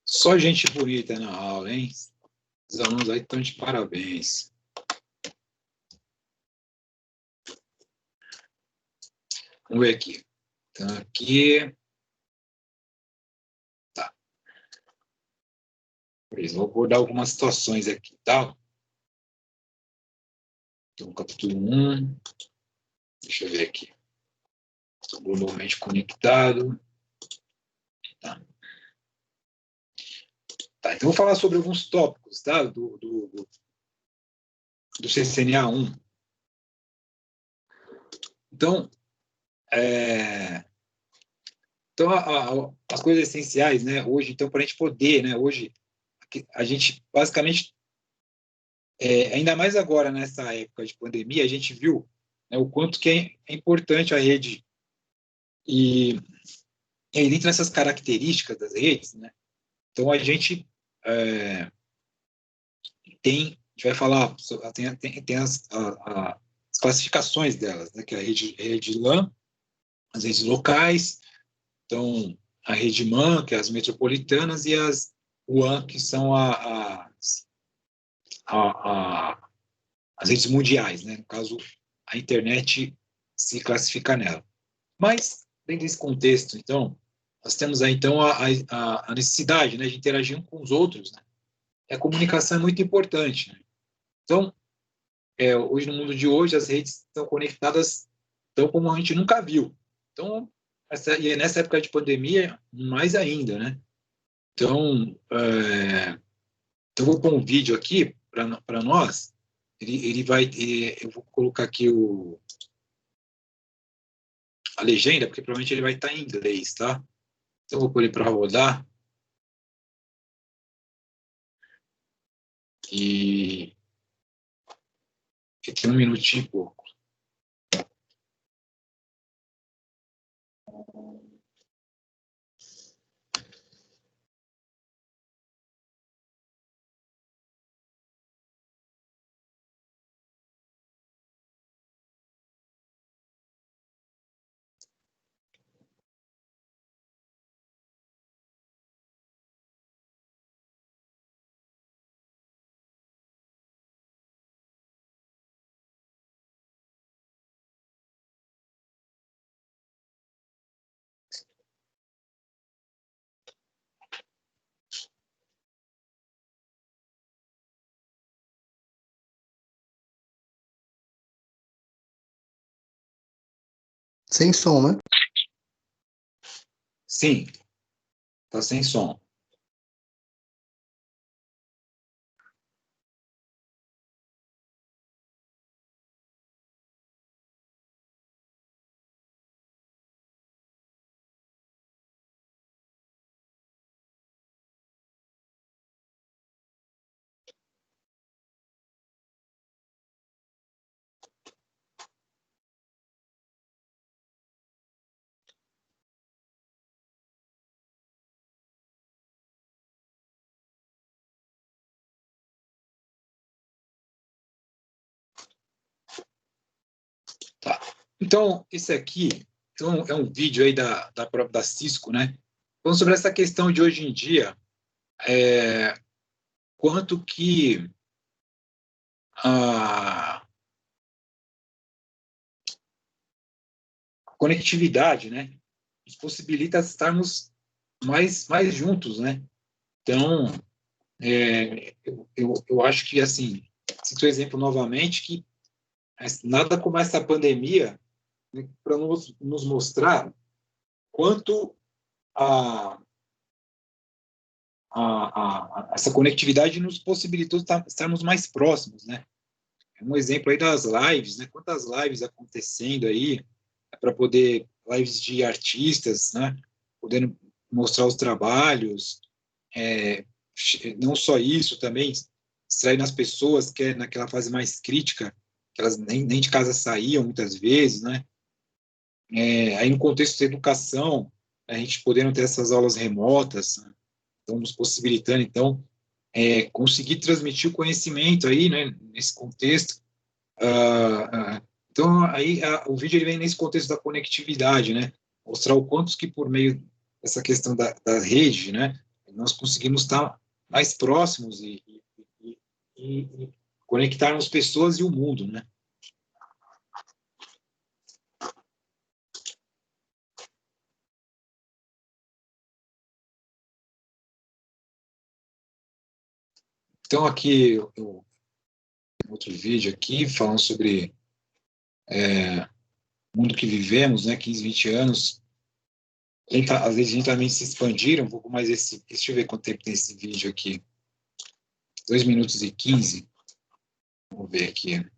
Só gente bonita na aula, hein? Os alunos aí estão de parabéns. Vamos ver aqui. Então, aqui... Tá. Vou abordar algumas situações aqui, tá? Então, capítulo 1. Deixa eu ver aqui. Globalmente conectado. Tá. Tá, então, vou falar sobre alguns tópicos, tá? Do CCNA 1. Então, as coisas essenciais, né? Hoje, então, para a gente poder, né? Hoje, a gente, basicamente, ainda mais agora, nessa época de pandemia, a gente viu, né, o quanto que é importante a rede. E dentro dessas características das redes, né? Então, a gente a gente vai falar, tem as classificações delas, né? Que é a rede LAN, as redes locais, então, a rede MAN, que é as metropolitanas, e as WAN, que são as redes mundiais, né? No caso, a internet se classifica nela. Mas, dentro desse contexto, então, nós temos aí, então, a necessidade, né, de interagir uns com os outros, né? E a comunicação é muito importante, né? Então, hoje, no mundo de hoje, as redes estão conectadas tão como a gente nunca viu. Então, e nessa época de pandemia, mais ainda, né? Então, eu vou pôr um vídeo aqui para nós. Eu vou colocar aqui a legenda, porque provavelmente ele vai estar em inglês, tá? Então, eu vou pôr ele para rodar. E tem 1 minutinho e pouco. Sem som, né? Sim, tá sem som. Tá. Então, esse aqui então, é um vídeo aí da Cisco, né? Falando sobre essa questão de hoje em dia, quanto que a conectividade, né, nos possibilita estarmos mais juntos, né? Então, eu acho que, assim, cito o exemplo novamente, que nada como essa pandemia, né, para nos mostrar quanto essa conectividade nos possibilitou estarmos mais próximos, né? Um exemplo aí das lives, né? Quantas lives acontecendo aí para poder lives de artistas, né? Podendo mostrar os trabalhos, não só isso, também extrair nas pessoas que é naquela fase mais crítica, que elas nem de casa saíam muitas vezes, né? Aí no contexto da educação, a gente podendo ter essas aulas remotas, né? Então nos possibilitando, então, conseguir transmitir o conhecimento aí, né, nesse contexto. Então, aí o vídeo ele vem nesse contexto da conectividade, né, mostrar o quanto que por meio dessa questão da rede, né, nós conseguimos estar mais próximos e conectarmos pessoas e o mundo, né? Então, aqui, outro vídeo aqui, falando sobre o mundo que vivemos, né, 15, 20 anos. Às vezes a gente também se expandir um pouco mais deixa eu ver quanto tempo tem esse vídeo aqui. 2 minutos e 15. Vamos ver aqui.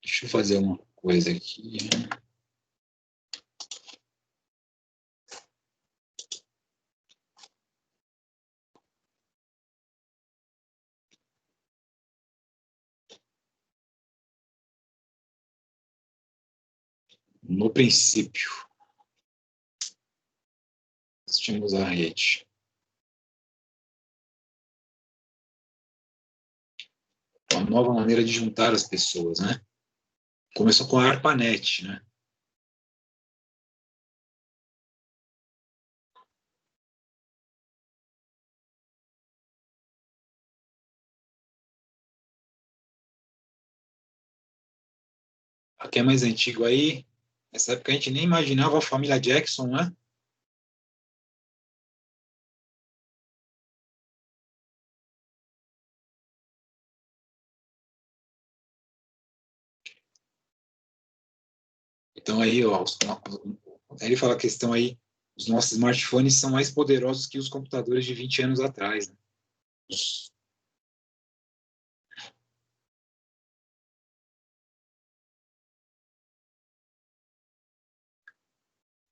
Deixa eu fazer uma coisa aqui. No princípio, nós tínhamos a rede. Uma nova maneira de juntar as pessoas, né? Começou com a ARPANET, né? Aqui é mais antigo aí. Nessa época a gente nem imaginava a família Jackson, né? Então aí, ó, ele fala a questão aí, os nossos smartphones são mais poderosos que os computadores de 20 anos atrás, né?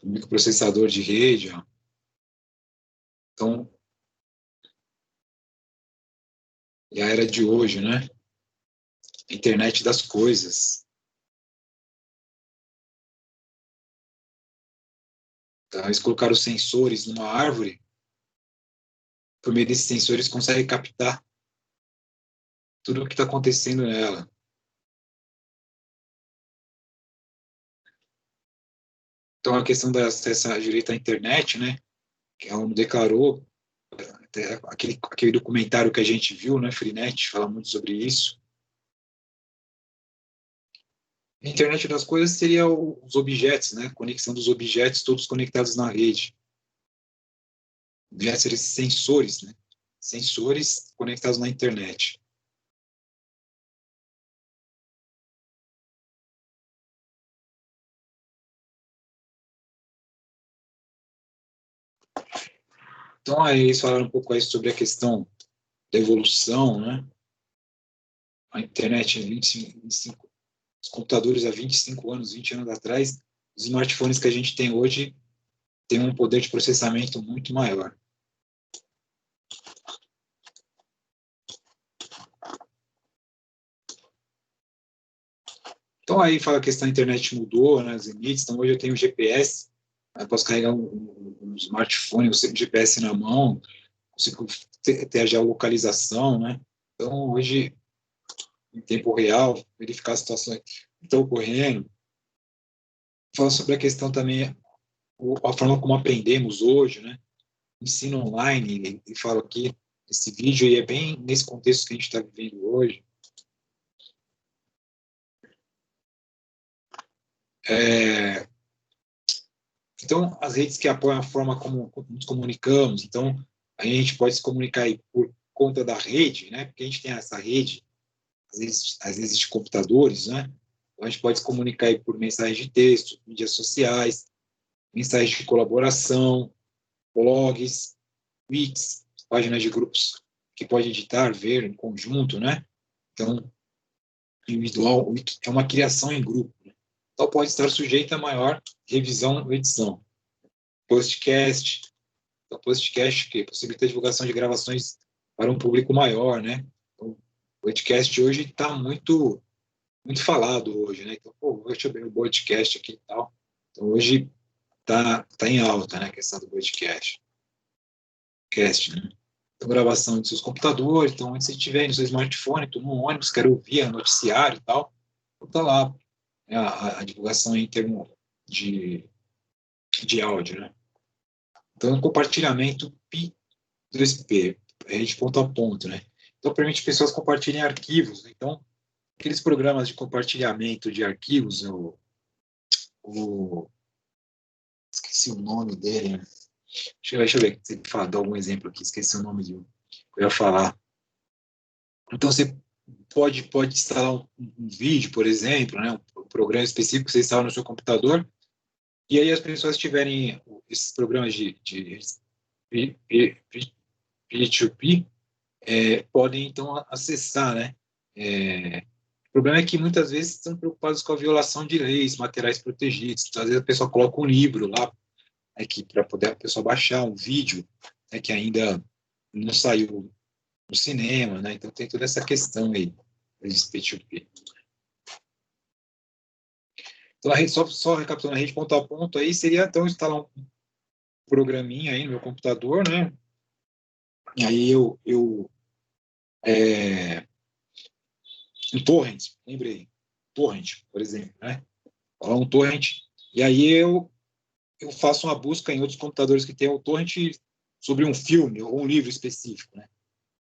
O microprocessador de rede, ó. Então, e a era de hoje, né? A internet das coisas. Então, eles colocaram os sensores numa árvore, por meio desses sensores consegue captar tudo o que está acontecendo nela. Então, a questão da acesso à direito à internet, né? Que a ONU declarou, até aquele documentário que a gente viu, né? Freenet, fala muito sobre isso. A internet das coisas seria os objetos, né? Conexão dos objetos, todos conectados na rede. Objetos seriam esses sensores, né? Sensores conectados na internet. Então, aí eles falaram um pouco aí sobre a questão da evolução, né? A internet, 25, os computadores há 25 anos, 20 anos atrás, os smartphones que a gente tem hoje têm um poder de processamento muito maior. Então, aí fala que a questão da internet mudou, né, os limites. Então, hoje eu tenho GPS, eu posso carregar um smartphone, um GPS na mão, consigo ter a geolocalização, né? Então, hoje, em tempo real, verificar as situações que estão ocorrendo. Fala sobre a questão também, a forma como aprendemos hoje, né? Ensino online, e falo aqui, esse vídeo aí é bem nesse contexto que a gente está vivendo hoje. Então, as redes que apoiam a forma como nos comunicamos, então, a gente pode se comunicar aí por conta da rede, né? Porque a gente tem essa rede, às vezes de computadores, né? Então, a gente pode se comunicar aí por mensagem de texto, mídias sociais, mensagens de colaboração, blogs, tweets, páginas de grupos que pode editar, ver em conjunto, né? Então, individual é uma criação em grupo, né? Então, pode estar sujeita a maior revisão ou edição. Podcast, então, podcast que possibilita a divulgação de gravações para um público maior, né? Então, o podcast hoje está muito falado hoje, né? Então, pô, deixa eu ver o podcast aqui e tal. Então, hoje tá em alta, né, a questão do podcast. podcast, né? Então, gravação de seus computadores, então, onde você estiver no seu smartphone, estou no ônibus, quero ouvir a noticiário e tal, está lá, né, a divulgação em termos de áudio, né? Então, compartilhamento P2P, rede ponto a ponto, né? Então, permite que pessoas compartilhem arquivos. Então, aqueles programas de compartilhamento de arquivos, esqueci o nome dele, né? Deixa eu ver, se dar algum exemplo aqui, esqueci o nome que eu ia falar. Então, você pode instalar um vídeo, por exemplo, né, um programa específico que você instala no seu computador, e aí as pessoas tiverem esses programas de P2P, podem, então, acessar, né? O problema é que muitas vezes estão preocupados com a violação de leis, materiais protegidos. Então, às vezes a pessoa coloca um livro lá, para poder a pessoa baixar um vídeo, né, que ainda não saiu no cinema, né? Então tem toda essa questão aí de P2P. Então, a rede, só recapitulando, a rede ponto a ponto aí seria, então, instalar um programinha aí no meu computador, né? E aí um torrent, lembrei, torrent, por exemplo, né? Um torrent, e aí eu faço uma busca em outros computadores que tenham o torrent sobre um filme ou um livro específico, né?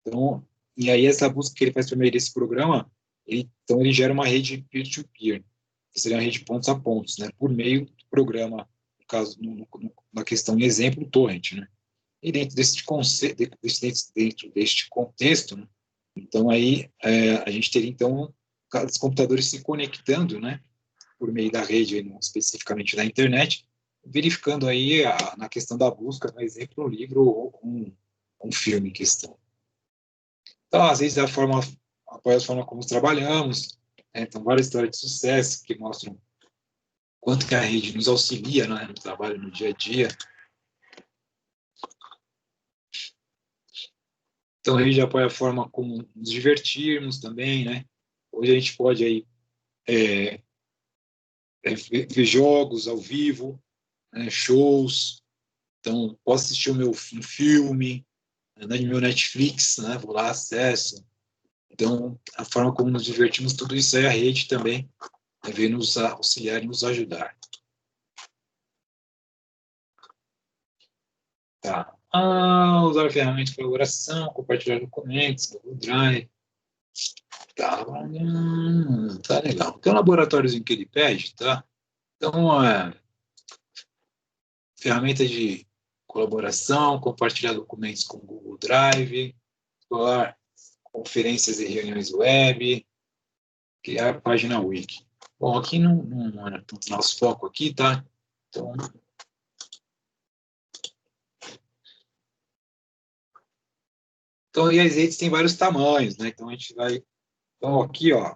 Então, e aí essa busca que ele faz por meio desse programa, então ele gera uma rede peer-to-peer, que seria uma rede pontos a pontos, né? Por meio do programa, no caso, na questão em exemplo, o torrent, né? E dentro deste contexto, né? Então aí a gente teria então os computadores se conectando, né? Por meio da rede, especificamente da internet, verificando aí na questão da busca, por exemplo, um livro ou um filme em questão. Então, às vezes, apoia a forma como trabalhamos, né? Então, várias histórias de sucesso que mostram quanto que a rede nos auxilia, né, no trabalho, no dia a dia. Então, a rede apoia a forma como nos divertirmos também, né? Hoje a gente pode aí, ver jogos ao vivo, né, shows. Então, posso assistir um filme, né, no meu Netflix, né, vou lá, acesso. Então, a forma como nos divertimos, tudo isso aí a rede também deve nos auxiliar e nos ajudar. Tá. Usar ferramentas de colaboração, compartilhar documentos, Google Drive. Tá, tá legal. Tem um laboratóriozinho que ele pede, tá? Então, ferramentas de colaboração, compartilhar documentos com Google Drive, explorar conferências e reuniões web, criar página wiki. Bom, aqui não é nosso foco aqui, tá? Então, e as redes têm vários tamanhos, né? Então, a gente vai... Então, aqui, ó,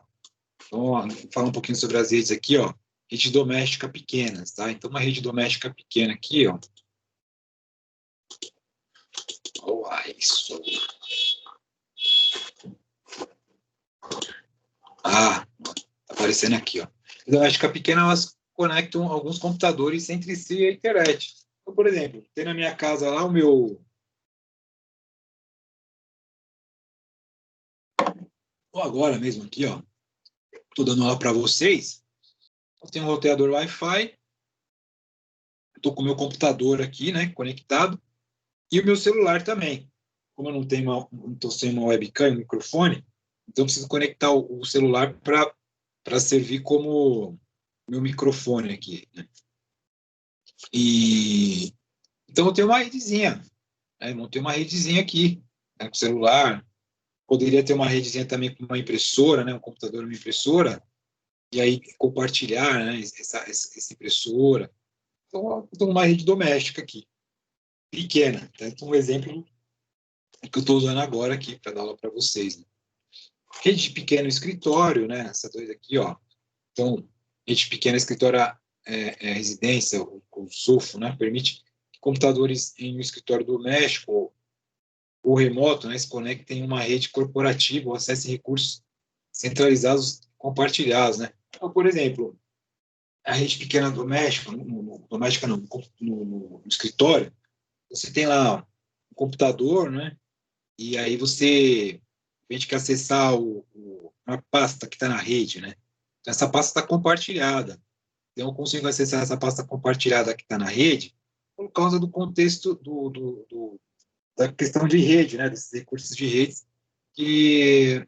vamos falar um pouquinho sobre as redes aqui, ó. Rede doméstica pequenas, tá? Então, uma rede doméstica pequena aqui, ó. Isso. Tá aparecendo aqui, ó. A doméstica pequena, elas conectam alguns computadores entre si e a internet. Então, por exemplo, tem na minha casa lá o meu... Agora mesmo aqui, ó. Estou dando aula para vocês. Eu tenho um roteador Wi-Fi. Estou com o meu computador aqui, né, conectado. E o meu celular também. Como eu não estou sem uma webcam e um microfone, então eu preciso conectar o celular para servir como meu microfone aqui, né? E então eu tenho uma redezinha, né? Montei uma redezinha aqui, né, com o celular. Poderia ter uma redezinha também com uma impressora, né, um computador, uma impressora, e aí compartilhar, né, essa impressora. Então, eu tenho uma rede doméstica aqui, pequena. Então, um exemplo que eu estou usando agora aqui para dar aula para vocês, né? Rede pequena escritório, né? Essa dois aqui, ó. Então, rede pequena escritório residência, o SOFO, né? Permite que computadores em um escritório doméstico ou remoto, né, se conectem em uma rede corporativa ou acessem recursos centralizados compartilhados, né? Então, por exemplo, a rede pequena doméstica, doméstica não, no escritório, você tem lá computador, né? E aí você tem que acessar uma pasta que está na rede, né? Então, essa pasta está compartilhada. Então, eu consigo acessar essa pasta compartilhada que está na rede por causa do contexto da questão de rede, né? Desses recursos de rede que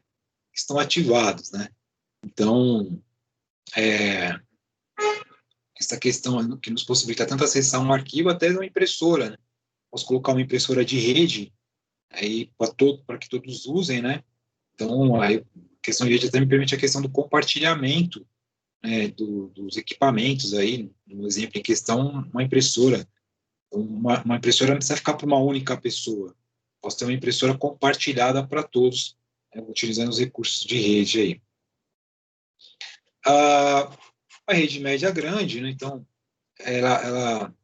estão ativados, né? Então, essa questão que nos possibilita tanto acessar um arquivo até uma impressora, né? Posso colocar uma impressora de rede aí para que todos usem, né? Então, aí, a questão de rede também permite a questão do compartilhamento, né, dos equipamentos aí, no exemplo em questão, uma impressora. Uma impressora não precisa ficar para uma única pessoa. Posso ter uma impressora compartilhada para todos, né, utilizando os recursos de rede aí. A rede média grande, né, então, ela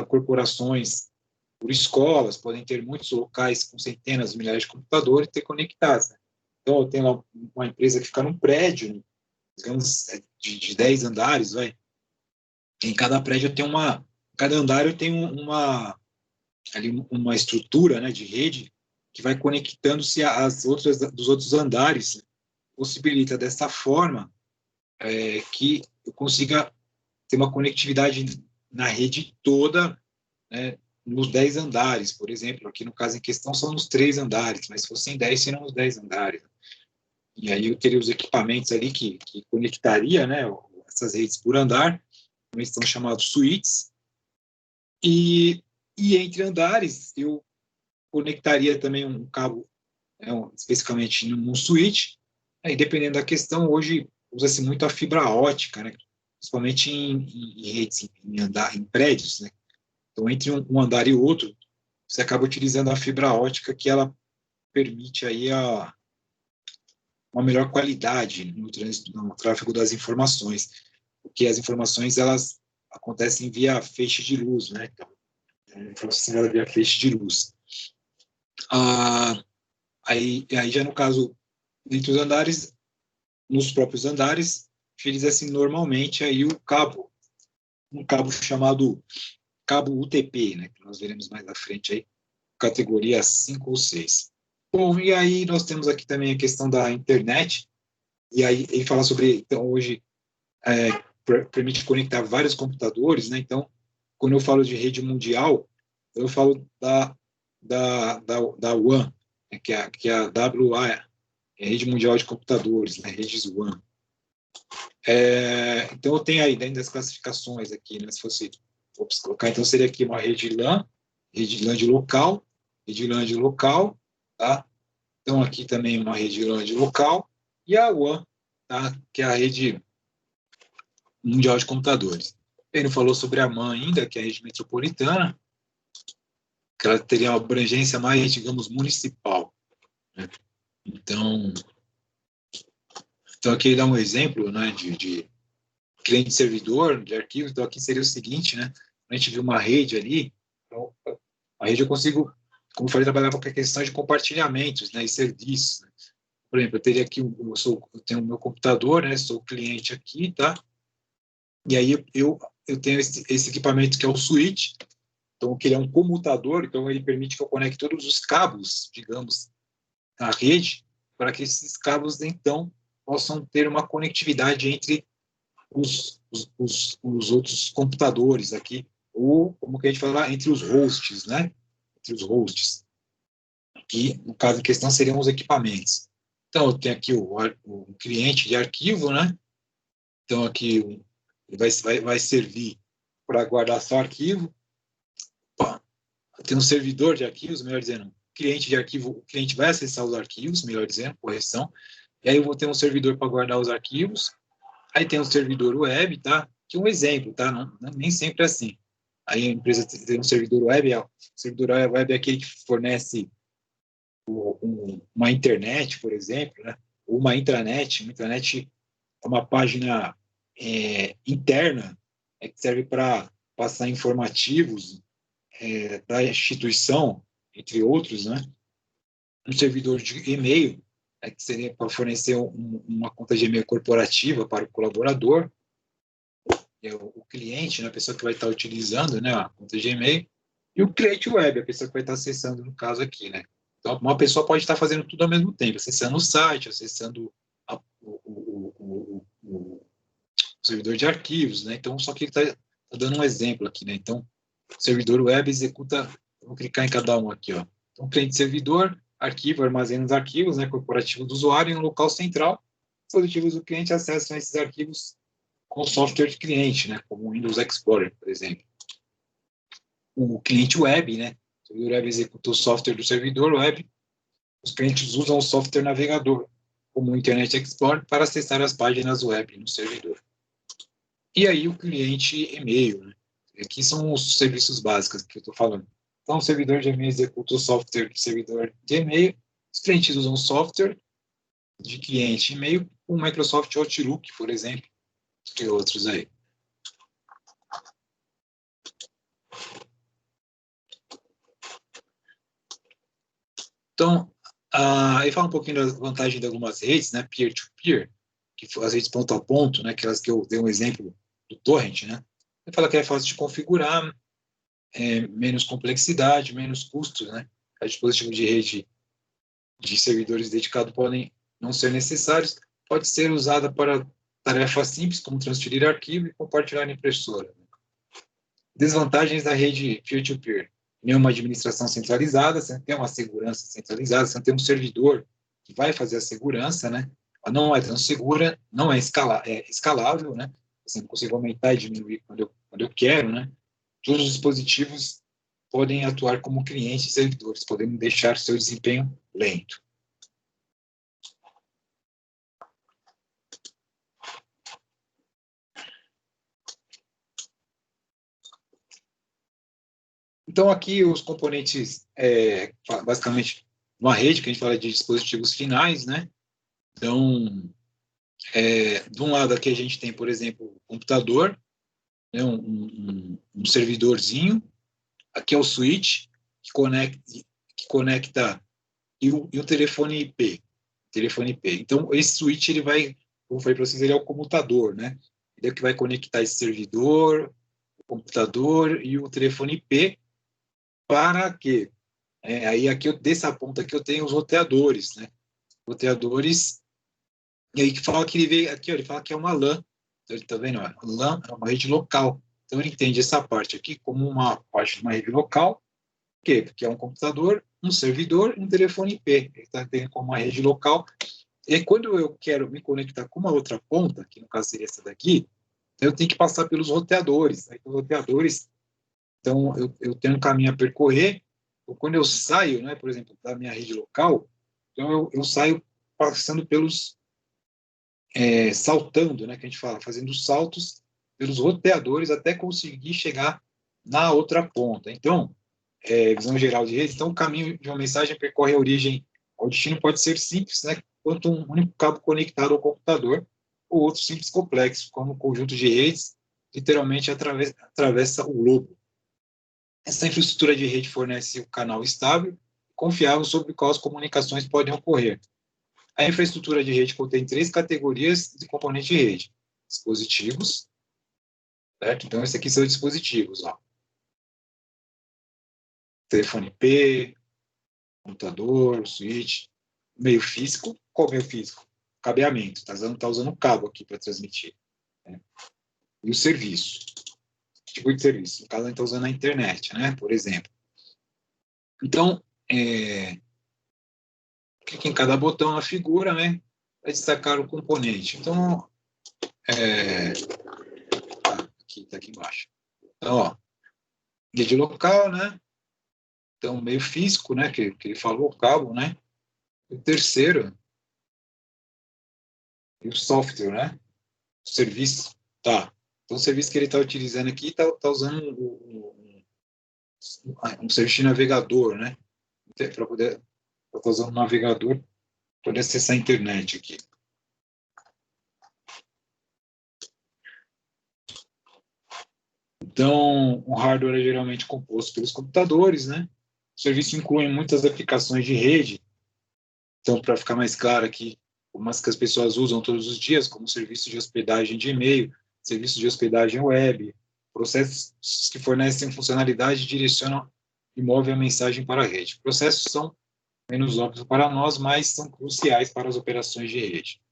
corporações por escolas podem ter muitos locais com centenas, milhares de computadores interconectados, né? Então, eu tenho uma empresa que fica num prédio, digamos, de 10 andares, vai. Em cada prédio eu tenho cada andar eu tenho ali uma estrutura, né, de rede que vai conectando-se às outras dos outros andares, né? Possibilita dessa forma que eu consiga ter uma conectividade na rede toda, né, nos 10 andares, por exemplo. Aqui no caso em questão são nos 3 andares, mas se fossem 10, seriam os 10 andares. E aí eu teria os equipamentos ali que conectaria, né, essas redes por andar, também são chamados suítes, e entre andares eu conectaria também um cabo, especificamente num suíte. Aí, dependendo da questão, hoje usa-se muito a fibra ótica, né, principalmente em redes, em prédios, né? Então, entre um andar e outro, você acaba utilizando a fibra ótica, que ela permite aí uma melhor qualidade no trânsito, no tráfego das informações, porque as informações elas acontecem via feixe de luz, né? Então, a informação via feixe de luz. Aí já no caso entre os andares, nos próprios andares, utiliza-se normalmente aí um cabo chamado cabo UTP, né? Que nós veremos mais à frente aí, categoria 5 ou 6. Bom, e aí nós temos aqui também a questão da internet, e aí ele fala sobre, então, hoje, permite conectar vários computadores, né? Então, quando eu falo de rede mundial, eu falo da WAN, né? que é a WA, Rede Mundial de Computadores, né? Redes WAN. Então, eu tenho aí dentro das classificações aqui, né? Se fosse colocar, então seria aqui uma rede LAN de local, tá? Então, aqui também uma rede LAN de local, e a WAN, tá? Que é a rede mundial de computadores. Ele falou sobre a MAN ainda, que é a rede metropolitana, que ela teria uma abrangência mais, digamos, municipal, né? Então aqui ele dá um exemplo, né, de cliente-servidor, de arquivo. Então, aqui seria o seguinte, né? A gente viu uma rede ali, então, a rede eu consigo, como eu falei, trabalhar com a questão de compartilhamentos, né, e serviços, né? Por exemplo, eu teria aqui, eu tenho o meu computador, né, sou o cliente aqui, tá? E aí eu tenho esse equipamento que é o switch, então que ele é um comutador, então ele permite que eu conecte todos os cabos, digamos, na rede, para que esses cabos, então, possam ter uma conectividade entre os outros computadores aqui, ou, como que a gente fala, entre os hosts, né? Entre os hosts, que, no caso em questão, seriam os equipamentos. Então, eu tenho aqui o cliente de arquivo, né? Então, aqui vai servir para guardar só arquivo. Tem um servidor de arquivos, melhor dizendo, cliente de arquivo, o cliente vai acessar os arquivos, melhor dizendo, correção. E aí eu vou ter um servidor para guardar os arquivos. Aí tem um servidor web, tá? Que é um exemplo, tá? Nem sempre é assim. Aí a empresa tem um servidor web, o servidor web é aquele que fornece uma internet, por exemplo, né? Ou uma intranet. Uma intranet é uma página interna, que serve para passar informativos da instituição, entre outros, né? Um servidor de e-mail, que seria para fornecer uma conta de e-mail corporativa para o colaborador, que é o cliente, né, a pessoa que vai estar utilizando, né, a conta de e-mail. E o cliente web, a pessoa que vai estar acessando, no caso aqui, né? Então, uma pessoa pode estar fazendo tudo ao mesmo tempo, acessando o site, acessando o servidor de arquivos, né? Então, só que ele está dando um exemplo aqui, né? Então, o servidor web executa, vou clicar em cada um aqui, ó. Então, cliente-servidor, arquivo, armazena os arquivos, né? Corporativo do usuário, e no local central, dispositivos do cliente acessam esses arquivos com software de cliente, né? Como o Windows Explorer, por exemplo. O cliente web, né? O servidor web executa o software do servidor web. Os clientes usam o software navegador, como o Internet Explorer, para acessar as páginas web no servidor. E aí o cliente e-mail, né? Aqui são os serviços básicos que eu estou falando. Então, o servidor de e-mail executa o software do servidor de e-mail. Os clientes usam o software de cliente e-mail, o Microsoft Outlook, por exemplo, e outros aí. Então, aí fala um pouquinho da vantagem de algumas redes, né, peer-to-peer, que as redes ponto a ponto, né, aquelas que eu dei um exemplo do torrent, né. Ele fala que é fácil de configurar, menos complexidade, menos custos, né. Os dispositivos de rede de servidores dedicados podem não ser necessários, pode ser usada para tarefas simples, como transferir arquivo e compartilhar na impressora. Desvantagens da rede peer-to-peer. Nenhuma administração centralizada, você não tem uma segurança centralizada, você não tem um servidor que vai fazer a segurança, né? Ela não é tão segura, não é, escalável, né? Você não consigo aumentar e diminuir quando eu quero, né? Todos os dispositivos podem atuar como clientes e servidores, podendo deixar seu desempenho lento. Então, aqui os componentes, basicamente, uma rede, que a gente fala de dispositivos finais, né? Então, de um lado aqui a gente tem, por exemplo, o computador, né? um servidorzinho. Aqui é o switch, que conecta e o telefone IP. Telefone IP. Então, esse switch, ele vai, como eu falei para vocês, ele é o comutador, né? Ele é o que vai conectar esse servidor, o computador e o telefone IP. Para quê? Aí aqui dessa ponta aqui eu tenho os roteadores, né? Roteadores, e aí que fala que ele veio aqui, ó, ele fala que é uma LAN. Então ele tá vendo, ó, LAN é uma rede local. Então ele entende essa parte aqui como uma parte de uma rede local. Por quê? Porque é um computador, um servidor e um telefone IP. Ele está entendendo como uma rede local. E aí, quando eu quero me conectar com uma outra ponta, que no caso seria essa daqui, eu tenho que passar pelos roteadores. Né? Então, roteadores, então eu tenho um caminho a percorrer. Quando eu saio, né, por exemplo, da minha rede local, então eu saio passando pelos, saltando, né, que a gente fala, fazendo saltos pelos roteadores até conseguir chegar na outra ponta. Então, visão geral de rede, então o caminho de uma mensagem percorre a origem ao destino pode ser simples, né, quanto um único cabo conectado ao computador, ou outro simples complexo, como um conjunto de redes, literalmente atravessa o globo. Essa infraestrutura de rede fornece um canal estável e confiável sobre o qual as comunicações podem ocorrer. A infraestrutura de rede contém 3 categorias de componentes de rede. Dispositivos, certo? Então, esses aqui são os dispositivos, ó. Telefone IP, computador, switch, meio físico. Qual meio físico? Cabeamento. Tá usando cabo aqui para transmitir. Né? E o serviço. Tipo de serviço. No caso, a gente está usando a internet, né? Por exemplo. Então, clique em cada botão na figura, né? Para destacar o componente. Então, aqui, tá aqui embaixo. Então, ó, rede local, né? Então, meio físico, né? Que ele falou, o cabo, né? O terceiro, e o software, né? O serviço, tá. Então, o serviço que ele está utilizando aqui está usando um serviço de navegador, né? Para poder, estar usando um navegador para poder acessar a internet aqui. Então, o hardware é geralmente composto pelos computadores, né? O serviço inclui muitas aplicações de rede. Então, para ficar mais claro aqui, umas que as pessoas usam todos os dias, como serviço de hospedagem de e-mail, serviço de hospedagem web, processos que fornecem funcionalidade e direcionam e move a mensagem para a rede. Processos são menos óbvios para nós, mas são cruciais para as operações de rede.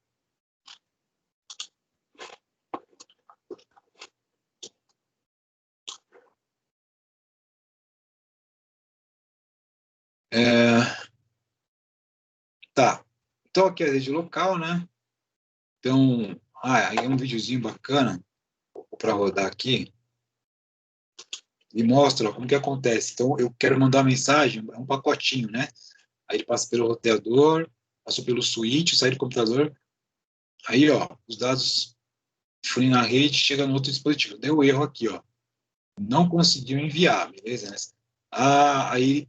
Tá. Então, aqui é a rede local, né? Então, aí é um videozinho bacana para rodar aqui e mostra ó, como que acontece. Então, eu quero mandar uma mensagem, é um pacotinho, né? Aí ele passa pelo roteador, passou pelo switch, sai do computador. Aí, ó, os dados fluem na rede, chega no outro dispositivo. Deu erro aqui, ó. Não conseguiu enviar, beleza? Aí,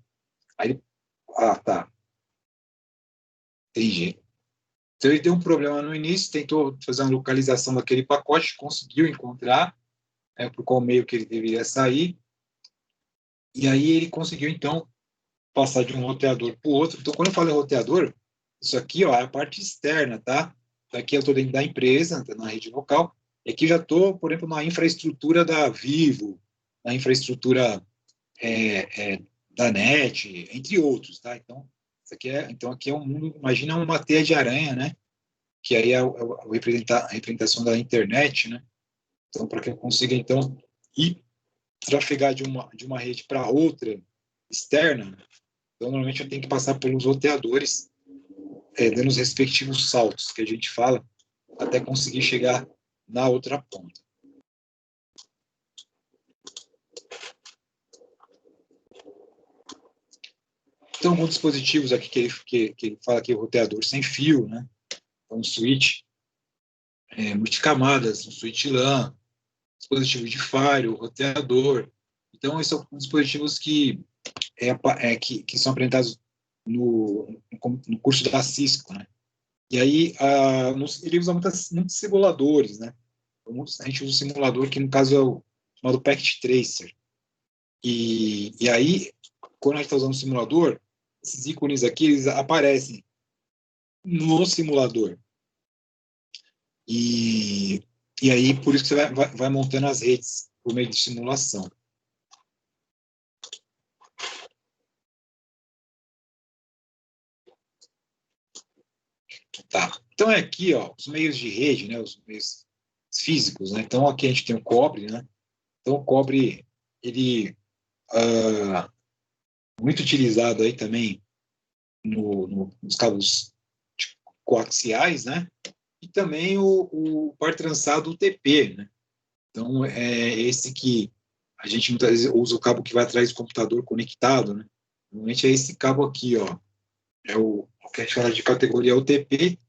tá. Entendi. Então, ele deu um problema no início, tentou fazer uma localização daquele pacote, conseguiu encontrar por qual meio que ele deveria sair, e aí ele conseguiu, então, passar de um roteador para o outro. Então, quando eu falo em roteador, isso aqui ó, é a parte externa, tá? Aqui eu estou dentro da empresa, na rede local, e aqui já estou, por exemplo, na infraestrutura da Vivo, na infraestrutura da NET, entre outros, tá? Então, então aqui é um mundo, imagina uma teia de aranha, né? Que aí é a representação da internet, né? Então, para que eu consiga, então, ir trafegar de uma rede para outra externa, então, normalmente eu tenho que passar pelos roteadores, dando os respectivos saltos que a gente fala, até conseguir chegar na outra ponta. Então, alguns dispositivos aqui que ele fala que é o roteador sem fio, né? Então, um switch multicamadas, um switch LAN, dispositivo de firewall, roteador. Então, esses são dispositivos que são apresentados no curso da Cisco, né? E aí, ele usa muitos simuladores, né? A gente usa um simulador que, no caso, é o chamado Packet Tracer. E aí, quando a gente está usando o simulador, esses ícones aqui, eles aparecem no simulador. E aí, por isso que você vai montando as redes por meio de simulação. Tá. Então, é aqui, ó, os meios de rede, né, os meios físicos, né? Então, aqui a gente tem o cobre, né? Então, o cobre, ele muito utilizado aí também nos cabos coaxiais, né? E também o par trançado UTP, né? Então, é esse que a gente muitas vezes usa o cabo que vai atrás do computador conectado, né? Normalmente é esse cabo aqui, ó. É o que a gente fala de categoria UTP,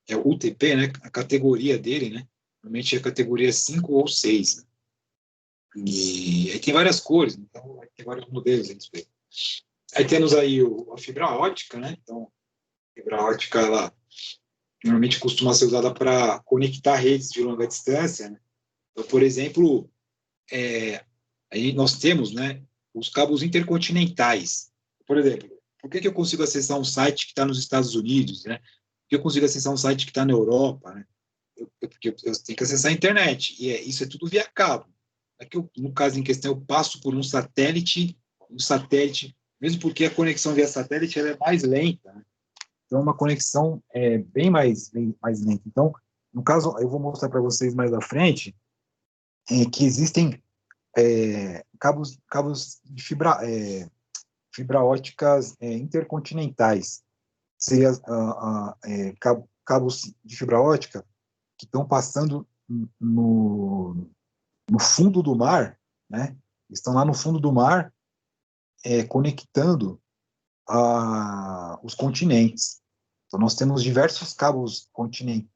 é o UTP, né? A categoria dele, né? Normalmente é categoria 5 ou 6. Né? E aí tem várias cores, então tem vários modelos. Aí temos aí a fibra ótica, né? Então, a fibra ótica, ela normalmente costuma ser usada para conectar redes de longa distância, né? Então, por exemplo, aí nós temos, né, os cabos intercontinentais. Por exemplo, por que eu consigo acessar um site que está nos Estados Unidos, né? Por que eu consigo acessar um site que está na Europa, né? Porque eu tenho que acessar a internet, e isso é tudo via cabo. Aqui, no caso em questão, eu passo por um satélite, mesmo porque a conexão via satélite ela é mais lenta, né? Então, uma conexão bem mais lenta. Então, no caso, eu vou mostrar para vocês mais à frente que existem cabos de fibra óticas intercontinentais. Seria cabos de fibra ótica que estão passando no fundo do mar, né? Estão lá no fundo do mar conectando os continentes. Então, nós temos diversos cabos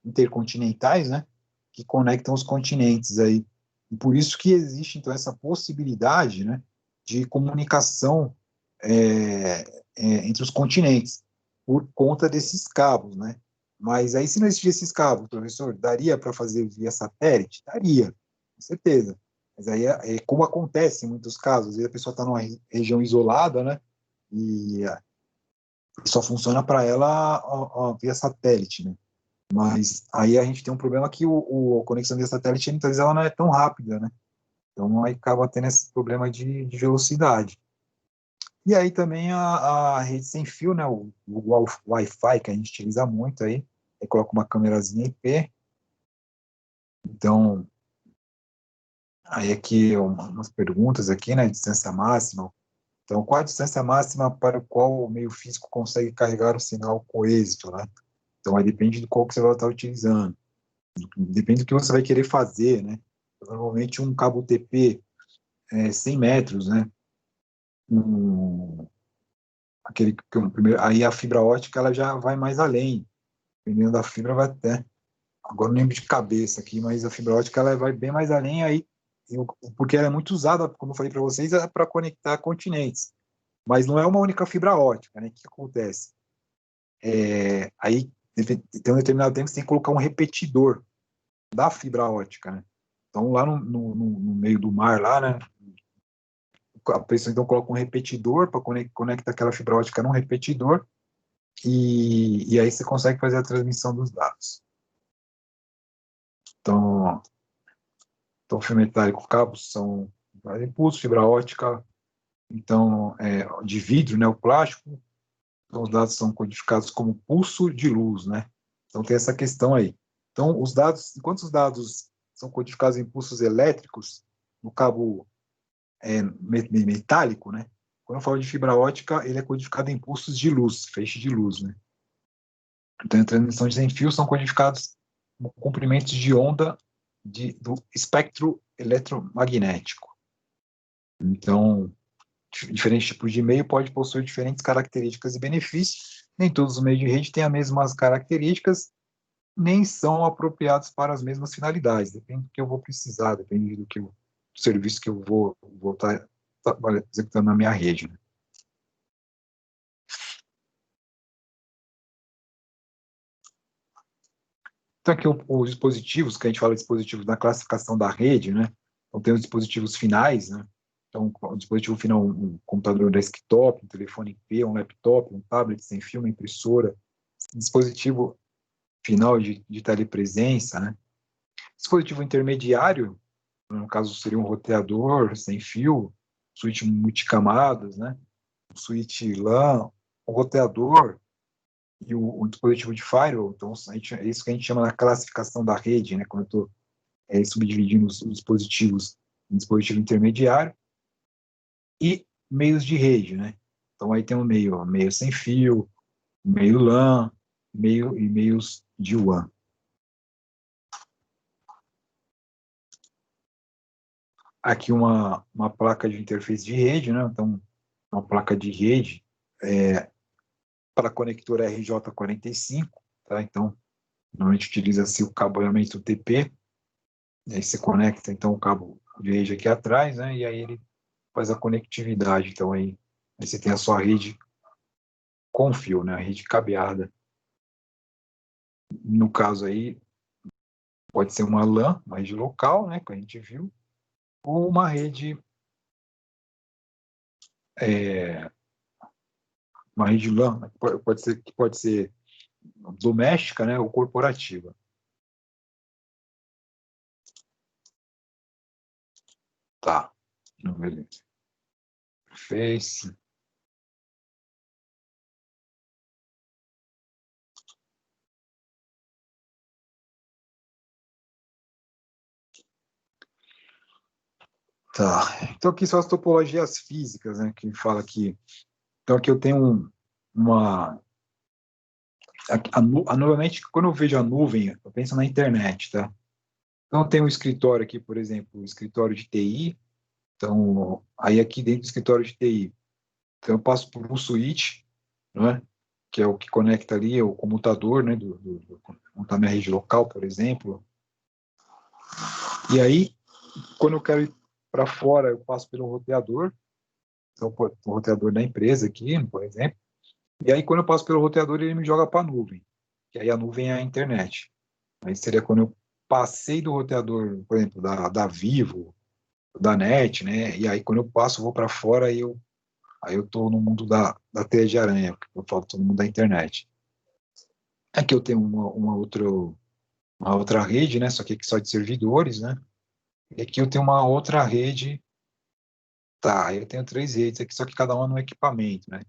intercontinentais, né, que conectam os continentes aí. E por isso que existe, então, essa possibilidade, né, de comunicação entre os continentes, por conta desses cabos, né? Mas aí, se não existisse esses cabos, professor, daria para fazer via satélite? Daria, com certeza. Mas aí, como acontece em muitos casos, às vezes a pessoa está numa região isolada, né? E só funciona para ela via satélite, né? Mas aí a gente tem um problema que a conexão via satélite, muitas vezes, ela não é tão rápida, né? Então aí acaba tendo esse problema de velocidade. E aí também a rede sem fio, né, o Wi-Fi, que a gente utiliza muito aí coloca uma câmerazinha IP. Então, aí aqui umas perguntas aqui, né, distância máxima. Então, qual a distância máxima para o qual o meio físico consegue carregar o sinal com êxito, né? Então, aí depende do qual que você vai estar utilizando. Depende do que você vai querer fazer, né? Normalmente um cabo TP 100 metros, né? Aquele que primeiro, aí a fibra ótica ela já vai mais além. Dependendo da fibra vai até. Agora não lembro de cabeça aqui, mas a fibra ótica ela vai bem mais além aí, porque ela é muito usada, como eu falei para vocês, para conectar continentes. Mas não é uma única fibra ótica, né? O que acontece? Aí tem um determinado tempo que você tem que colocar um repetidor da fibra ótica, né? Então lá no meio do mar lá, né? A pessoa então coloca um repetidor para conectar aquela fibra ótica num repetidor e aí você consegue fazer a transmissão dos dados. Então fio metálico, cabos são impulso, fibra ótica, então de vidro, né? O plástico, então os dados são codificados como pulso de luz, né? Então tem essa questão aí. Então os dados, enquanto os dados são codificados em pulsos elétricos no cabo metálico, né? Quando eu falo de fibra ótica, ele é codificado em pulsos de luz, feixe de luz, né? Então, a transmissão de sem fio são codificados como comprimentos de onda do espectro eletromagnético. Então, diferentes tipos de meio podem possuir diferentes características e benefícios. Nem todos os meios de rede têm as mesmas características, nem são apropriados para as mesmas finalidades. Depende do que eu vou precisar, depende do serviço que eu vou estar executando na minha rede. Né? Então, aqui os dispositivos, que a gente fala de dispositivos na classificação da rede, né? Então, tem os dispositivos finais, né? Então, o dispositivo final, um computador desktop, um telefone IP, um laptop, um tablet sem fio, uma impressora, dispositivo final de telepresença, né? Dispositivo intermediário, no caso seria um roteador sem fio, switch multicamadas, né? Um switch LAN, um roteador e o dispositivo de firewall. Então, é isso que a gente chama na classificação da rede, né? Quando eu estou subdividindo os dispositivos em dispositivo intermediário e meios de rede, né? Então, aí tem um meio sem fio, meio LAN, e meios de WAN. Aqui uma placa de interface de rede, né? Então, uma placa de rede para conector RJ45, tá? Então, normalmente utiliza-se o cabeamento TP, e aí você conecta, então, o cabo de rede aqui atrás, né? E aí ele faz a conectividade. Então, aí você tem a sua rede com fio, né? A rede cabeada. No caso aí, pode ser uma LAN, uma rede local, né? Que a gente viu, ou uma rede LAN, né, pode ser doméstica, né, ou corporativa. Tá, beleza. Face. Tá, então aqui são as topologias físicas, né, que fala aqui. Então aqui eu tenho uma... Novamente, quando eu vejo a nuvem, eu penso na internet, tá? Então eu tenho um escritório aqui, por exemplo, um escritório de TI. Então, aí aqui dentro do escritório de TI, então eu passo por um switch, né, que é o que conecta ali o comutador, né, montar minha rede local, por exemplo. E aí, quando eu quero ir para fora, eu passo pelo roteador, então o roteador da empresa aqui, por exemplo. E aí, quando eu passo pelo roteador, ele me joga para a nuvem, que aí a nuvem é a internet. Aí seria quando eu passei do roteador, por exemplo, da Vivo, da NET, né? E aí, quando eu passo, vou para fora, aí eu estou no mundo da teia de aranha, porque eu falo todo mundo da internet. Aqui eu tenho uma outra rede, né? Só que aqui só de servidores, né? E aqui eu tenho uma outra rede Tá, eu tenho 3 redes aqui, só que cada uma no equipamento, né?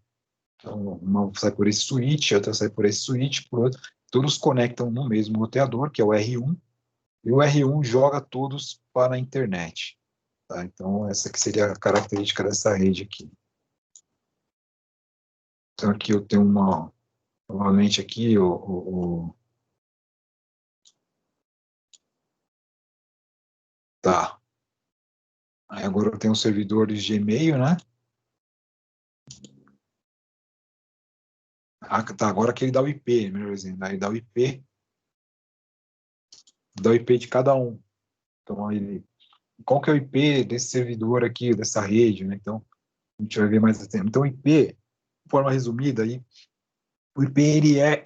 Então, uma sai por esse switch, outra sai por esse switch, por outro. Todos conectam no mesmo roteador, que é o R1, e o R1 joga todos para a internet. Tá? Então, essa aqui seria a característica dessa rede aqui. Então, aqui eu tenho novamente aqui, tá. Aí agora eu tenho os servidores de e-mail, né? Ah, tá, agora aquele dá o IP, melhor dizendo. Aí dá o IP de cada um. Então, qual que é o IP desse servidor aqui, dessa rede, né? Então, a gente vai ver mais a tempo. Então, o IP, de forma resumida, aí, o IP é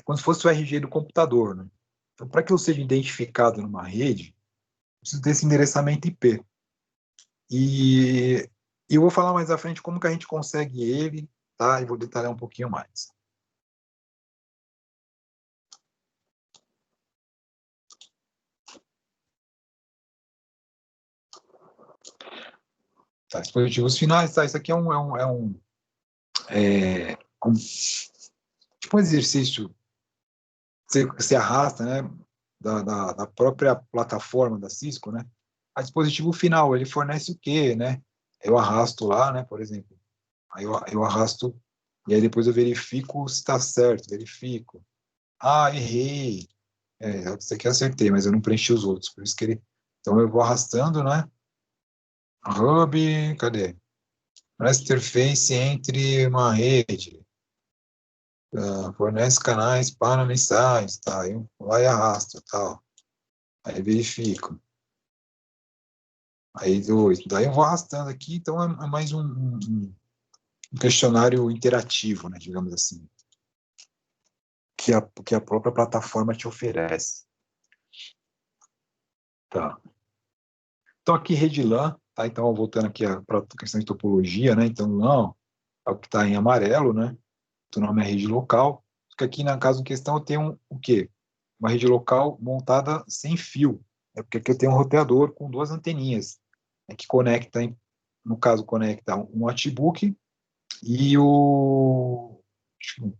como se fosse o RG do computador, né? Então, para que eu seja identificado numa rede, eu preciso desse endereçamento IP. E eu vou falar mais à frente como que a gente consegue ele, tá? E vou detalhar um pouquinho mais. Tá, dispositivos finais, tá? Isso aqui é tipo um exercício que você arrasta, né? Da própria plataforma da Cisco, né? A dispositivo final, ele fornece o quê, né? Eu arrasto lá, né? Por exemplo, aí eu arrasto e aí depois eu verifico se está certo, verifico. Ah, errei. Isso aqui eu acertei, mas eu não preenchi os outros, por isso que ele... Então eu vou arrastando, né? Hub, cadê? Parece interface entre uma rede. Fornece canais para mensais, tá? Eu vou lá e arrasto, tal. Aí verifico. Aí daí eu vou arrastando aqui, então é mais um questionário interativo, né, digamos assim, que a própria plataforma te oferece. Tá. Então aqui rede LAN, tá? Então voltando aqui para a questão de topologia, né? Então LAN é o que está em amarelo, né? O nome é rede local. Só que aqui na caso em questão eu tenho o quê? Uma rede local montada sem fio. É porque aqui eu tenho um roteador com 2 anteninhas, né, que conecta, no caso conecta um notebook e um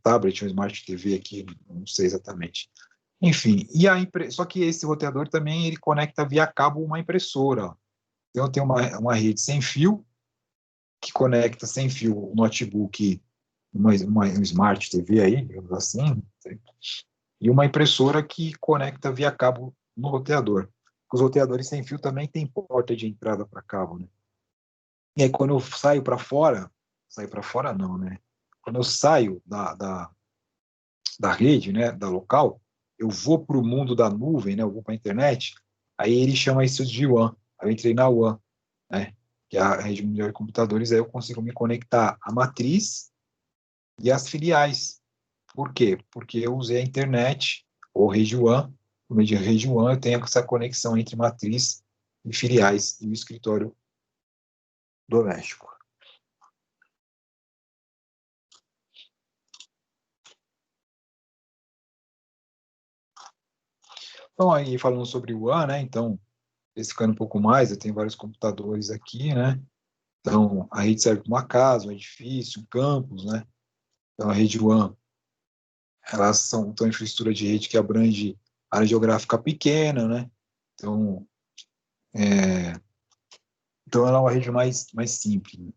tablet, um Smart TV aqui, não sei exatamente. Enfim, só que esse roteador também ele conecta via cabo uma impressora. Ó. Então eu tenho uma rede sem fio, que conecta sem fio o notebook, um Smart TV aí, digamos assim, e uma impressora que conecta via cabo no roteador. Os roteadores sem fio também têm porta de entrada para cabo, né? E aí quando eu saio para fora não, né? Quando eu saio da rede, né, da local, eu vou para o mundo da nuvem, né, eu vou para a internet, aí ele chama isso de WAN. Aí eu entrei na WAN, né, que é a rede mundial de computadores, aí eu consigo me conectar à matriz e às filiais. Por quê? Porque eu usei a internet, ou rede WAN, por meio de rede WAN, eu tenho essa conexão entre matriz e filiais e o escritório doméstico. Então, aí falando sobre o WAN, né, então, especificando um pouco mais, eu tenho vários computadores aqui, né, então, a rede serve para uma casa, um edifício, um campus, né, então a rede WAN, elas são uma infraestrutura de rede que abrange área geográfica pequena, né, então, é, então ela é uma rede mais simples, né?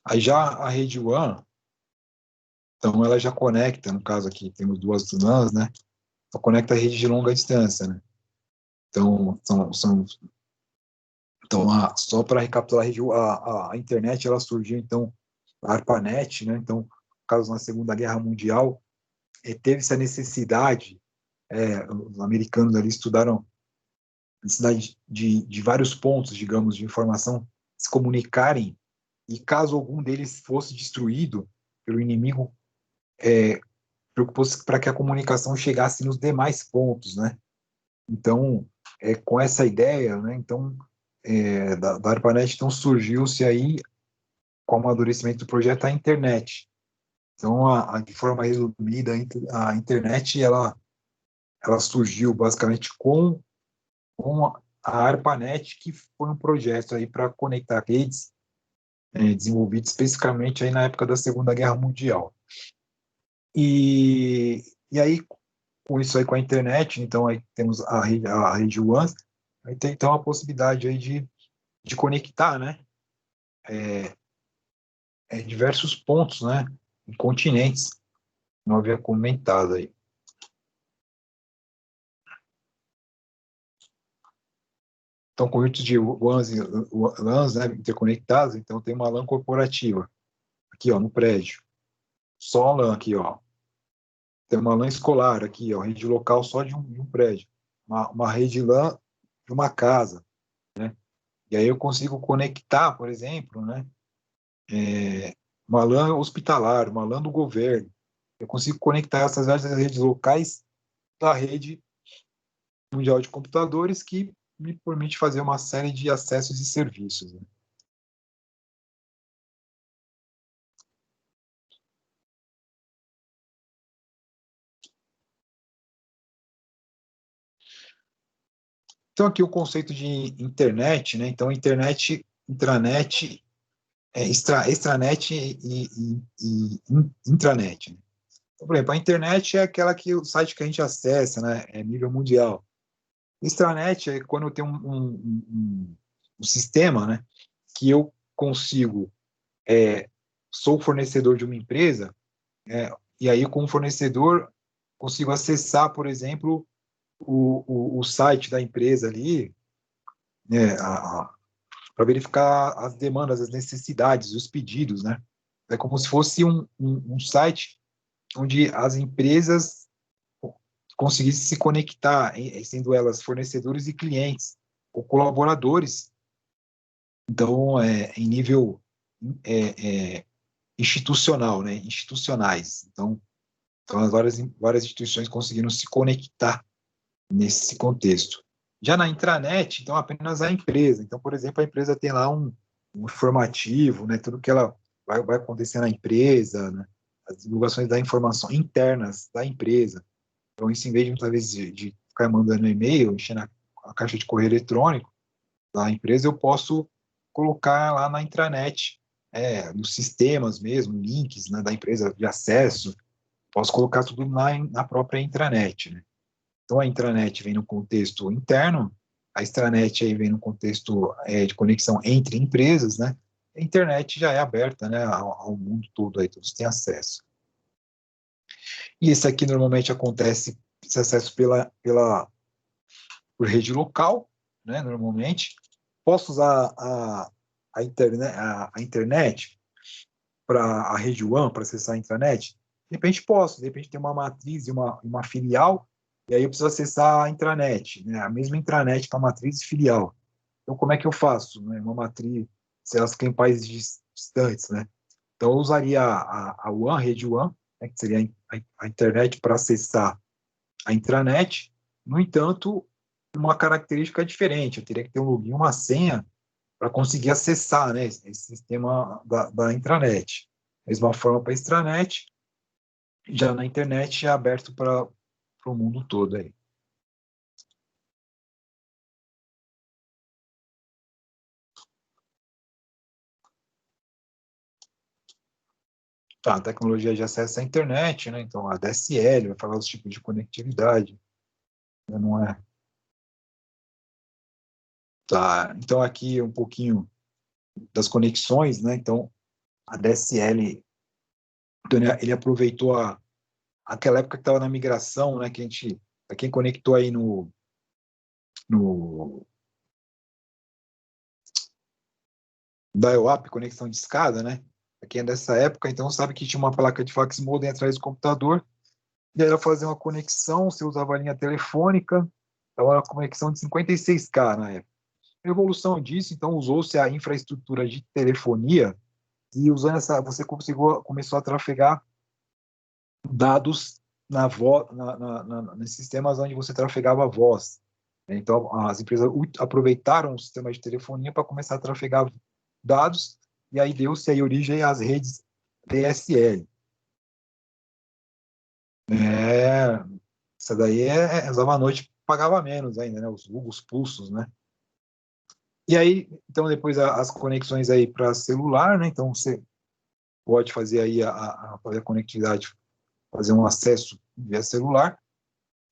Aí já a rede WAN, então ela já conecta, no caso aqui temos 2 LANs, né? Então conecta a rede de longa distância, né? Então, só para recapitular, a internet ela surgiu, então, a ARPANET, né? Então, no caso, na Segunda Guerra Mundial, teve essa necessidade, os americanos ali estudaram a necessidade de vários pontos, digamos, de informação se comunicarem, e caso algum deles fosse destruído pelo inimigo, preocupou-se para que a comunicação chegasse nos demais pontos, né? Então, com essa ideia, né? Então, da ARPANET, então surgiu-se aí, com o amadurecimento do projeto, a internet. Então, de forma resumida, a internet ela surgiu basicamente com a ARPANET, que foi um projeto aí para conectar redes, desenvolvido especificamente aí na época da Segunda Guerra Mundial. E aí, com isso aí, com a internet, então aí temos a rede WAN, aí tem então a possibilidade aí de conectar, né, diversos pontos, né, em continentes, não havia comentado aí. Então, conjuntos de WANs, LANs, né, interconectados, então tem uma LAN corporativa, aqui, ó, no prédio. Só LAN aqui, ó. Tem uma LAN escolar aqui, ó, rede local só de um prédio. Uma rede LAN de uma casa, né? E aí eu consigo conectar, por exemplo, né, uma LAN hospitalar, uma LAN do governo. Eu consigo conectar essas várias redes locais da rede mundial de computadores que me permite fazer uma série de acessos e serviços, né? Então, aqui o conceito de internet, né? Então, internet, intranet, extranet e intranet, né? Então, por exemplo, a internet é aquela que o site que a gente acessa, né? É nível mundial. Extranet é quando eu tenho um sistema, né? Que eu consigo, sou fornecedor de uma empresa, e aí, como fornecedor, consigo acessar, por exemplo, o site da empresa ali, né, para verificar as demandas, as necessidades, os pedidos, né? É como se fosse um site onde as empresas conseguissem se conectar, sendo elas fornecedores e clientes ou colaboradores, então, em nível institucional, né? Institucionais. Então as várias instituições conseguiram se conectar nesse contexto. Já na intranet, então, apenas a empresa. Então, por exemplo, a empresa tem lá um informativo, né, tudo que ela vai acontecer na empresa, né, as divulgações da informação internas da empresa. Então, isso, em vez de, muitas vezes, de ficar mandando e-mail, enchendo a caixa de correio eletrônico da empresa, eu posso colocar lá na intranet, nos sistemas mesmo, links, né, da empresa de acesso, posso colocar tudo na própria intranet, né? Então, a intranet vem no contexto interno, a extranet aí vem no contexto de conexão entre empresas, né? A internet já é aberta, né, ao mundo todo, aí todos têm acesso. E isso aqui normalmente acontece, esse acesso por rede local, né, normalmente. Posso usar a internet para a rede WAN, para acessar a intranet? De repente posso, de repente tem uma matriz e uma filial, e aí eu preciso acessar a intranet, né? A mesma intranet para matriz e filial. Então, como é que eu faço? Né? Uma matriz, se elas ficam em países distantes, né? Então, eu usaria a WAN, a rede WAN, né, que seria a internet para acessar a intranet. No entanto, uma característica diferente, eu teria que ter um login, uma senha, para conseguir acessar, né, esse sistema da intranet. Mesma forma para a extranet, já na internet é aberto para o mundo todo aí. Tá, tecnologia de acesso à internet, né? Então a DSL vai falar dos tipos de conectividade, né? Não é? Tá. Então aqui um pouquinho das conexões, né? Então a DSL, então, ele aproveitou aquela época que estava na migração, né? Que a gente, para quem conectou aí no dial-up, conexão de escada, né? Para quem é dessa época, então sabe que tinha uma placa de fax modem atrás do computador, e aí ela fazia uma conexão, você usava a linha telefônica, então era uma conexão de 56K na época. A evolução disso, então, usou-se a infraestrutura de telefonia, e usando essa, você começou a trafegar dados nesses sistemas onde você trafegava a voz. Então, as empresas aproveitaram o sistema de telefonia para começar a trafegar dados, e aí deu-se aí origem às redes DSL. Isso daí usava à noite, pagava menos ainda, né? Os pulsos, né? E aí, então, depois as conexões aí para celular, né? Então, você pode fazer aí fazer a conectividade, fazer um acesso via celular,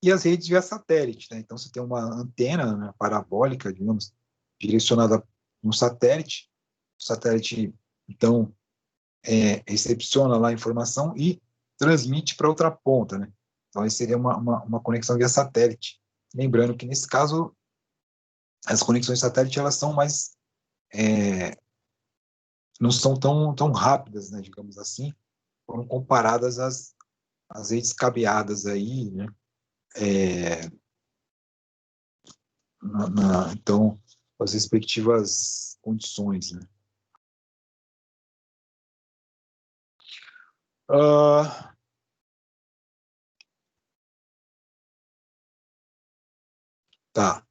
e as redes via satélite, né? Então, você tem uma antena, né, parabólica, digamos, direcionada no satélite. O satélite, então, recepciona lá a informação e transmite para outra ponta, né? Então, aí seria uma conexão via satélite. Lembrando que, nesse caso, as conexões satélite, elas são mais... não são tão rápidas, né, digamos assim, foram comparadas às redes cabeadas aí, né? Então, as respectivas condições, né? Tá.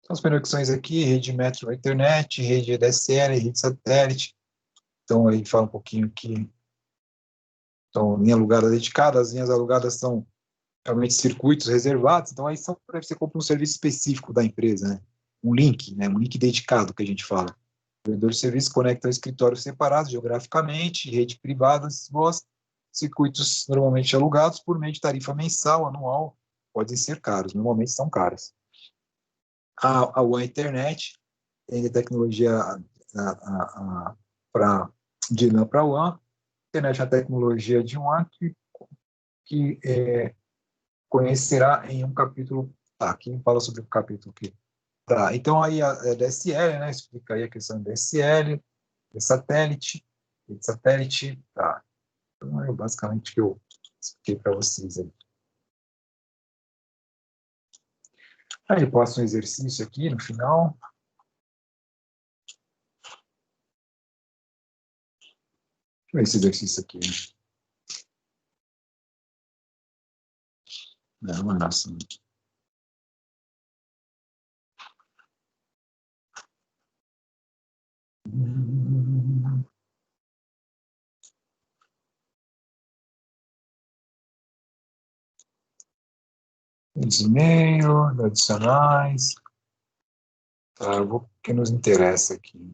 Então, as conexões aqui, rede metro internet, rede ADSL, rede satélite. Então, aí fala um pouquinho aqui. Então, linha alugada dedicada, as linhas alugadas são realmente circuitos reservados, então aí você compra um serviço específico da empresa, né? Um link, né? Um link dedicado que a gente fala. O provedor de serviço conecta escritórios separados geograficamente, rede privada, circuitos normalmente alugados por meio de tarifa mensal, anual, podem ser caros, normalmente são caros. A WAN Internet tem a tecnologia de LAN para WAN, internet é a tecnologia de WAN que conhecerá em um capítulo. Tá, aqui fala sobre o capítulo aqui. Tá, então aí a DSL, né? Explica aí a questão da DSL, de satélite, tá. Então é basicamente o que eu expliquei para vocês aí. Aí eu passo um exercício aqui no final. Deixa eu ver esse exercício aqui. Não é nossa. E-mail, adicionais. Tá, eu vou o que nos interessa aqui.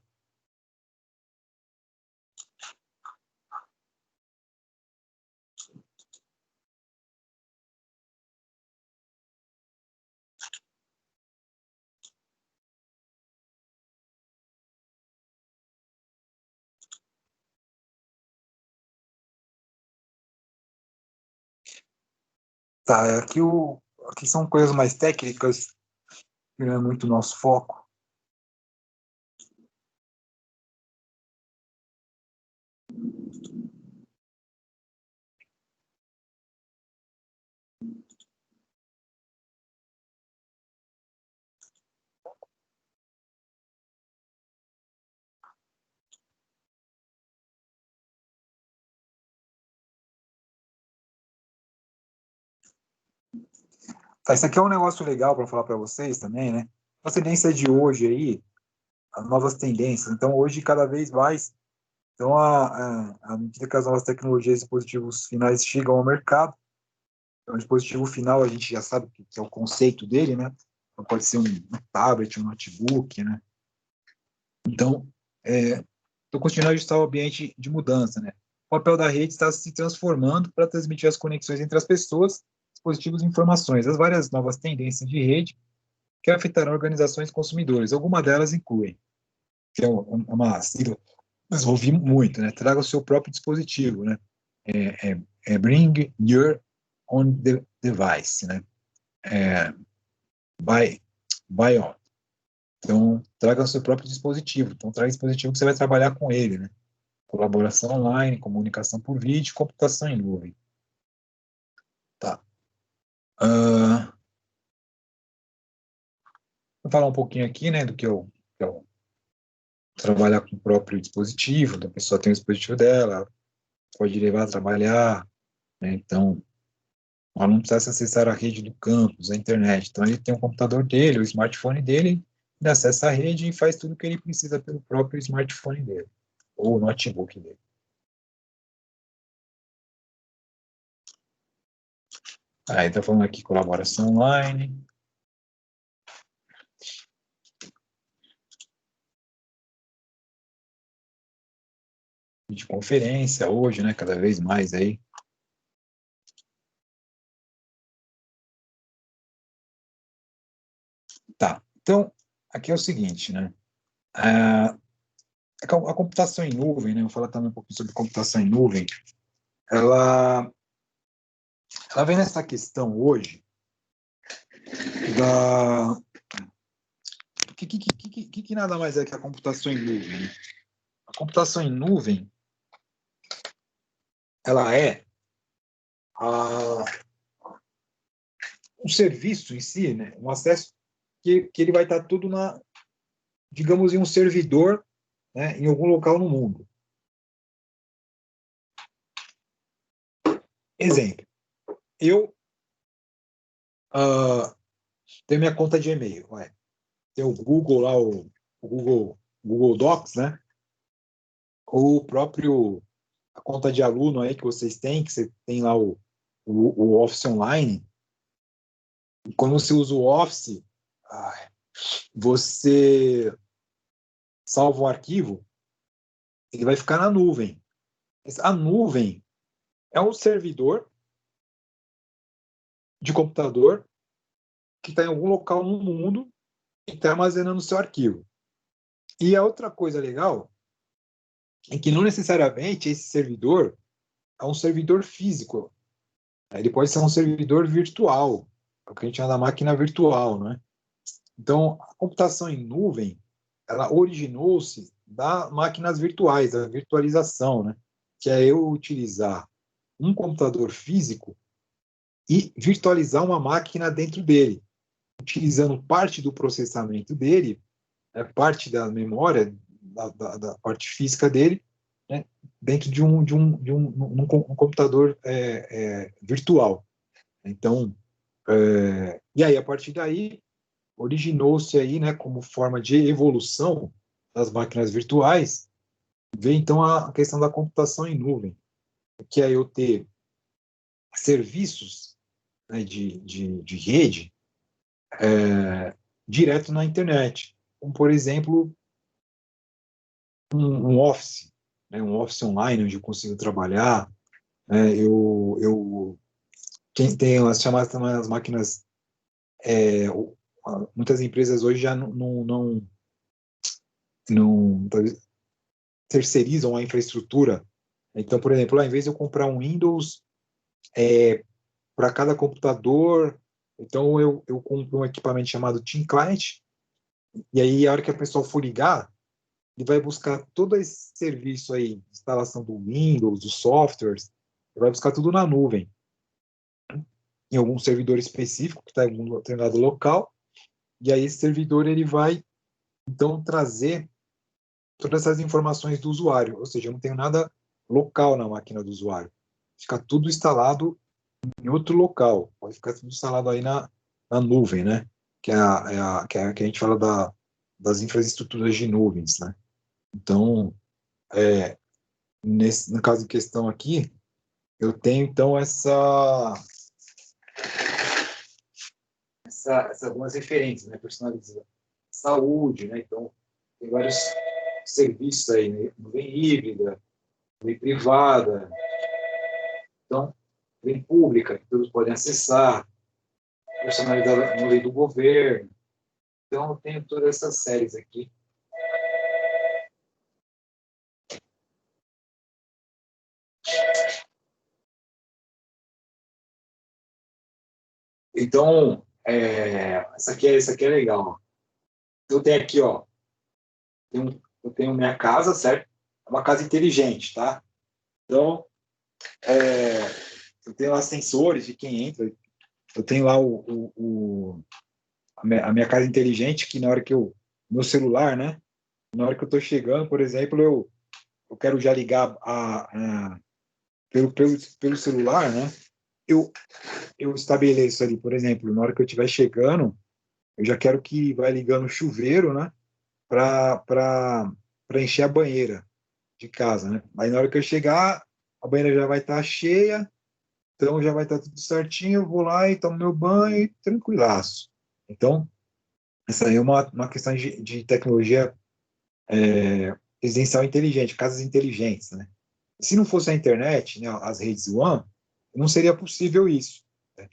Tá, aqui são coisas mais técnicas, que não é muito nosso foco. Tá, isso aqui é um negócio legal para falar para vocês também, né? A tendência de hoje aí, as novas tendências. Então, hoje, cada vez mais, então, à medida que as novas tecnologias e dispositivos finais chegam ao mercado, então, o dispositivo final, a gente já sabe que é o conceito dele, né? Então, pode ser um tablet, um notebook, né? Então, continuando a ajustar o ambiente de mudança, né? O papel da rede está se transformando para transmitir as conexões entre as pessoas, dispositivos e informações. As várias novas tendências de rede que afetarão organizações e consumidores. Algumas delas incluem, que é uma sigla, mas ouvi muito, né? Traga o seu próprio dispositivo, né? Bring your own device, né? Buy, buy on. Então, traga o seu próprio dispositivo. Então, traga o dispositivo que você vai trabalhar com ele, né? Colaboração online, comunicação por vídeo, computação em nuvem. Tá. Vou falar um pouquinho aqui, né, do que eu trabalhar com o próprio dispositivo, da pessoa tem o dispositivo dela, pode levar a trabalhar, né? Então, o aluno precisa acessar a rede do campus, a internet. Então, ele tem o computador dele, o smartphone dele, ele acessa a rede e faz tudo o que ele precisa pelo próprio smartphone dele, ou notebook dele. Aí, está falando aqui colaboração online. videoconferência hoje, né? Cada vez mais aí. Tá, então, aqui é o seguinte, né? A computação em nuvem, né? Eu vou falar também um pouquinho sobre computação em nuvem. Ela vem nessa questão hoje da... que nada mais é que a computação em nuvem, né? A computação em nuvem, ela é um serviço em si, né? Um acesso que ele vai estar tudo digamos, em um servidor, né? Em algum local no mundo. Exemplo, eu tenho minha conta de e-mail, tem o Google lá, o Google Docs, né? Ou o próprio a conta de aluno aí que vocês têm, que você tem lá o Office Online. E quando você usa o Office, você salva um arquivo, ele vai ficar na nuvem. A nuvem é um servidor de computador que está em algum local no mundo e está armazenando o seu arquivo. E a outra coisa legal é que não necessariamente esse servidor é um servidor físico. Ele pode ser um servidor virtual, é o que a gente chama da máquina virtual, né? Então, a computação em nuvem, ela originou-se das máquinas virtuais, da virtualização, né? Que é eu utilizar um computador físico e virtualizar uma máquina dentro dele, utilizando parte do processamento dele, parte da memória, da parte física dele, né, dentro de um computador virtual. Então, e aí, a partir daí, originou-se aí, né, como forma de evolução das máquinas virtuais, veio então a questão da computação em nuvem, que é eu ter serviços, né, de rede direto na internet, como, por exemplo, um Office, né, um Office online, onde eu consigo trabalhar. Quem tem as chamadas também as máquinas, muitas empresas hoje já não terceirizam a infraestrutura. Então, por exemplo, ao invés de eu comprar um Windows para cada computador, então eu compro um equipamento chamado Team Client, e aí a hora que a pessoa for ligar, ele vai buscar todo esse serviço aí, instalação do Windows, dos softwares, ele vai buscar tudo na nuvem, em algum servidor específico que está em algum determinado local, e aí esse servidor ele vai então trazer todas essas informações do usuário, ou seja, eu não tenho nada local na máquina do usuário, fica tudo instalado em outro local, pode ficar tudo instalado aí na nuvem, né? Que a gente fala das infraestruturas de nuvens, né? Então, no caso em questão aqui, eu tenho então essas algumas referências, né? Personalização, saúde, né? Então, tem vários serviços aí, né? Nuvem híbrida, nuvem privada, então, nuvem pública, que todos podem acessar, personalizada no meio do governo. Então, eu tenho todas essas séries aqui. Então, essa aqui é legal. Eu tenho aqui, ó, eu tenho minha casa, certo? É uma casa inteligente, tá? Então, eu tenho lá sensores de quem entra. Eu tenho lá a minha casa inteligente, que na hora que meu celular, né? Na hora que eu estou chegando, por exemplo, eu quero já ligar pelo celular, né? Eu estabeleço ali, por exemplo, na hora que eu estiver chegando, eu já quero que vai ligando o chuveiro, né? Para encher a banheira de casa, né? Aí na hora que eu chegar, a banheira já vai estar cheia, então já vai estar tudo certinho, eu vou lá e tomo meu banho e tranquilaço. Então, essa aí é uma questão de tecnologia residencial inteligente, casas inteligentes, né? Se não fosse a internet, né, as redes WAN, não seria possível isso, né?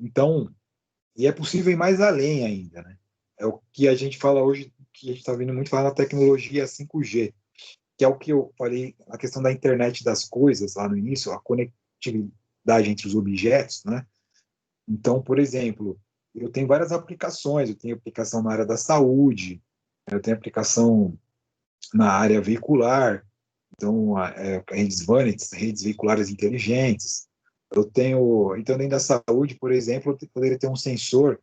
Então, e é possível ir mais além ainda, né? É o que a gente fala hoje, que a gente está vendo muito falar na tecnologia 5G, que é o que eu falei, a questão da internet das coisas lá no início, a conectividade entre os objetos, né? Então, por exemplo, eu tenho várias aplicações, eu tenho aplicação na área da saúde, eu tenho aplicação na área veicular, então, redes VANETs, redes veiculares inteligentes. Eu tenho, então, dentro da saúde, por exemplo, eu poderia ter um sensor,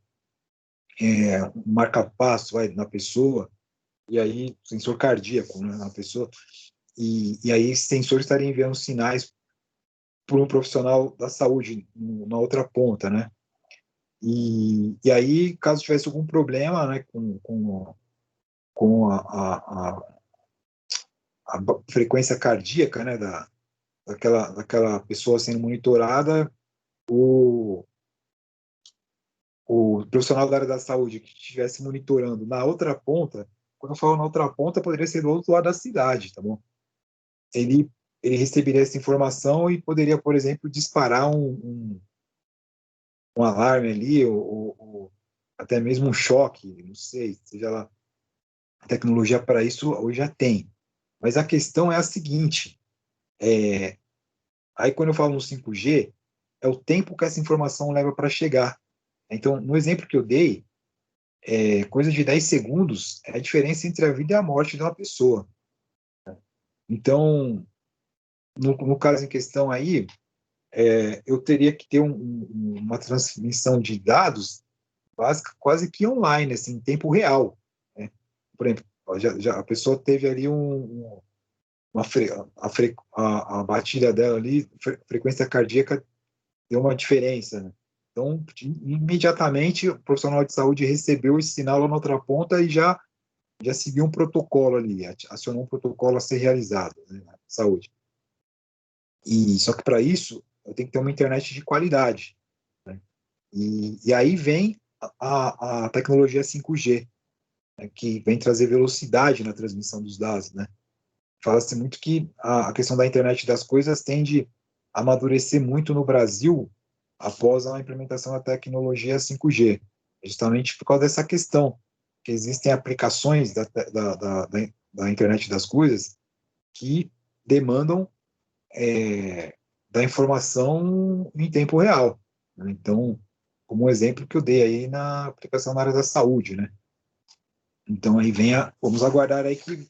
um marca-passo na pessoa, e aí, sensor cardíaco, né, na pessoa, e aí esse sensor estaria enviando sinais para um profissional da saúde na outra ponta, né? E aí, caso tivesse algum problema, né, com a frequência cardíaca, né, daquela pessoa sendo monitorada, o, o profissional da área da saúde que estivesse monitorando na outra ponta, quando eu falo na outra ponta, poderia ser do outro lado da cidade, tá bom? Ele, ele receberia essa informação e poderia, por exemplo, disparar um alarme ali, ou até mesmo um choque, não sei, seja lá. A tecnologia para isso hoje já tem. Mas a questão é a seguinte, aí quando eu falo no 5G, é o tempo que essa informação leva para chegar. Então, no exemplo que eu dei, coisa de 10 segundos é a diferença entre a vida e a morte de uma pessoa. Então, no caso em questão aí, eu teria que ter uma transmissão de dados básica, quase que online, assim, em tempo real, né? Por exemplo, a pessoa teve ali uma a batida dela ali, frequência cardíaca deu uma diferença, né? Então, imediatamente, o profissional de saúde recebeu esse sinal lá na outra ponta e já seguiu um protocolo ali, acionou um protocolo a ser realizado, né, na saúde. E só que para isso, eu tenho que ter uma internet de qualidade, né? E aí vem a tecnologia 5G, né, que vem trazer velocidade na transmissão dos dados, né? Fala-se muito que a questão da internet das coisas tende a amadurecer muito no Brasil após a implementação da tecnologia 5G, justamente por causa dessa questão, que existem aplicações da internet das coisas que demandam da informação em tempo real, né? Então, como um exemplo que eu dei aí na aplicação na área da saúde, né? Então, aí vamos aguardar aí que...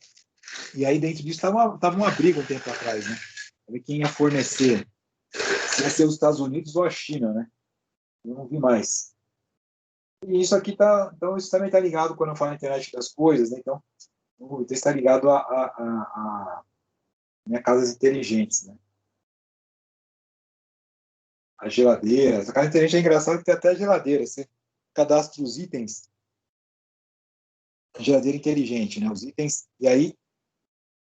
E aí, dentro disso, tava uma briga um tempo atrás, né? Quem ia fornecer, se ia ser os Estados Unidos ou a China, né? Eu não vi mais. E isso aqui então isso também está ligado quando eu falo na internet das coisas, né? Então, isso está ligado a minhas casas inteligentes, né? A geladeira. A casa inteligente é engraçado que tem até geladeira. Você cadastra os itens, geladeira inteligente, né? Os itens, e aí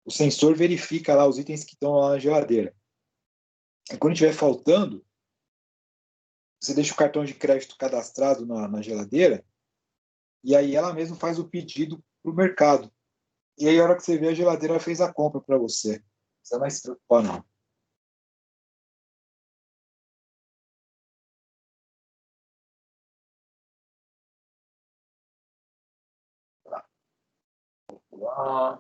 o sensor verifica lá os itens que estão lá na geladeira. E quando estiver faltando, você deixa o cartão de crédito cadastrado na geladeira, e aí ela mesma faz o pedido para o mercado. E aí, a hora que você vê, a geladeira fez a compra para você. Você não vai se preocupar, não. Ah,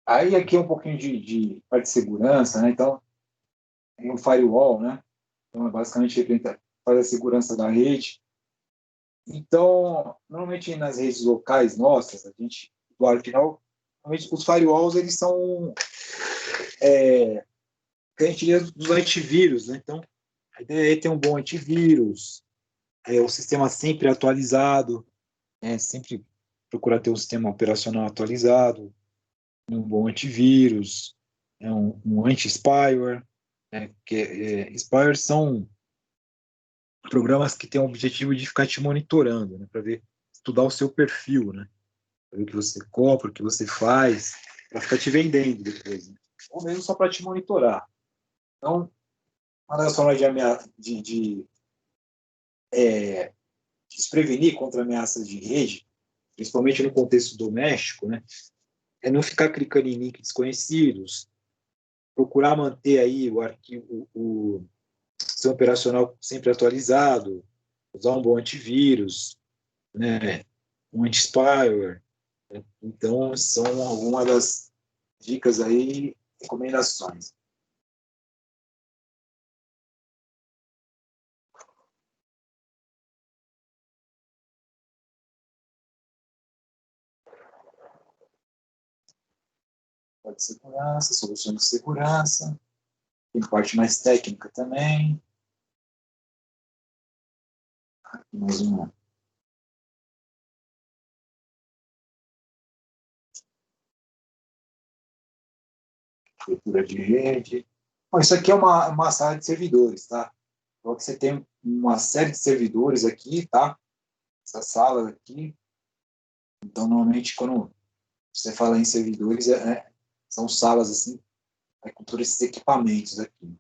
aí aqui é um pouquinho de parte de segurança, né? Então, tem um firewall, né? Então, basicamente, ele faz a segurança da rede. Então, normalmente nas redes locais nossas, a gente, do final, normalmente os firewalls, eles são que a gente diz dos antivírus, né? Então, a ideia é ter um bom antivírus, o sistema sempre atualizado, sempre procurar ter um sistema operacional atualizado, um bom antivírus, um anti-spyware, né? Que spyware são programas que têm o objetivo de ficar te monitorando, né, para ver, estudar o seu perfil, né, para ver o que você compra, o que você faz, para ficar te vendendo depois, né? Ou mesmo só para te monitorar. Então, uma das formas de se prevenir contra ameaças de rede, principalmente no contexto doméstico, né, é não ficar clicando em links desconhecidos, procurar manter aí o arquivo, o sistema operacional sempre atualizado, usar um bom antivírus, né, um anti-spyware. Né? Então, são algumas das dicas aí, recomendações. Pode segurança, soluções de segurança, tem parte mais técnica também. Aqui mais uma. Estrutura de rede. Bom, isso aqui é uma sala de servidores, tá? Então, aqui você tem uma série de servidores aqui, tá? Essa sala aqui. Então, normalmente, quando você fala em servidores, são salas assim, com todos esses equipamentos aqui.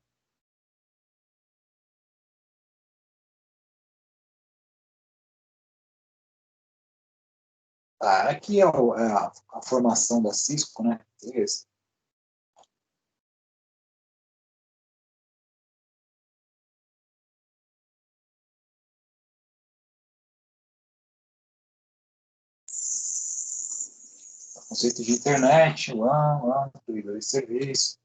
Ah, aqui é a formação da Cisco, né? Isso. Conceito de internet, LAN, provedor de serviço.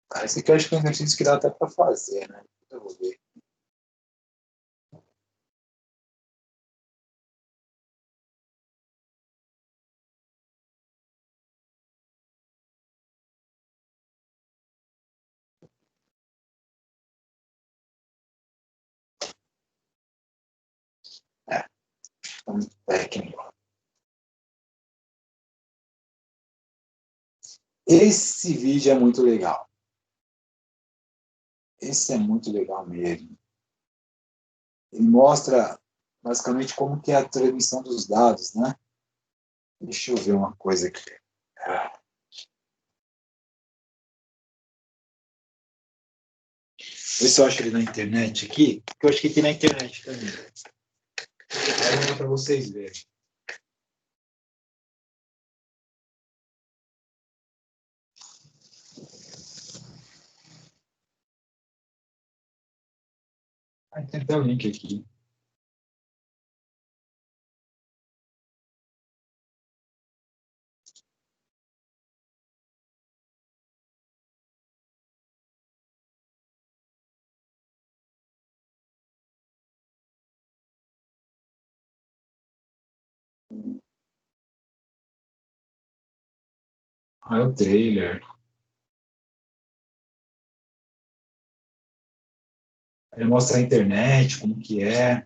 Cara, esse aqui eu acho que é um exercício que dá até para fazer, né? Eu vou ver. É, um técnico. Esse vídeo é muito legal. Esse é muito legal mesmo. Ele mostra basicamente como que é a transmissão dos dados, né? Deixa eu ver uma coisa aqui. Vê se eu acho ele na internet aqui, porque eu acho que tem na internet também. Vou para vocês verem. Ah, tem até o link aqui. Ah, é o trailer. Ele mostra a internet, como que é.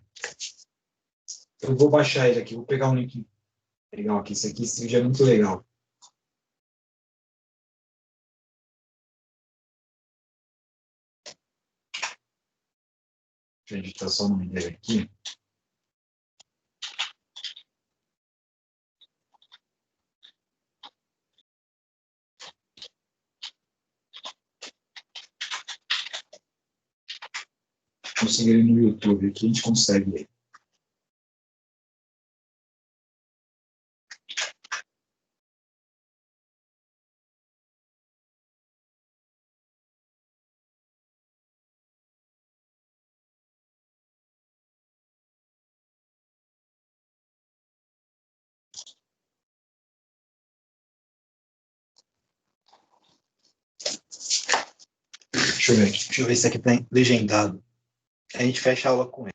Eu vou baixar ele aqui, vou pegar um link legal aqui. Esse vídeo é muito legal. Deixa eu editar só o nome dele aqui. Consegui ele no YouTube aqui, a gente consegue ele. Deixa eu ver aqui. Deixa eu ver se aqui tem legendado. A gente fecha a aula com ele.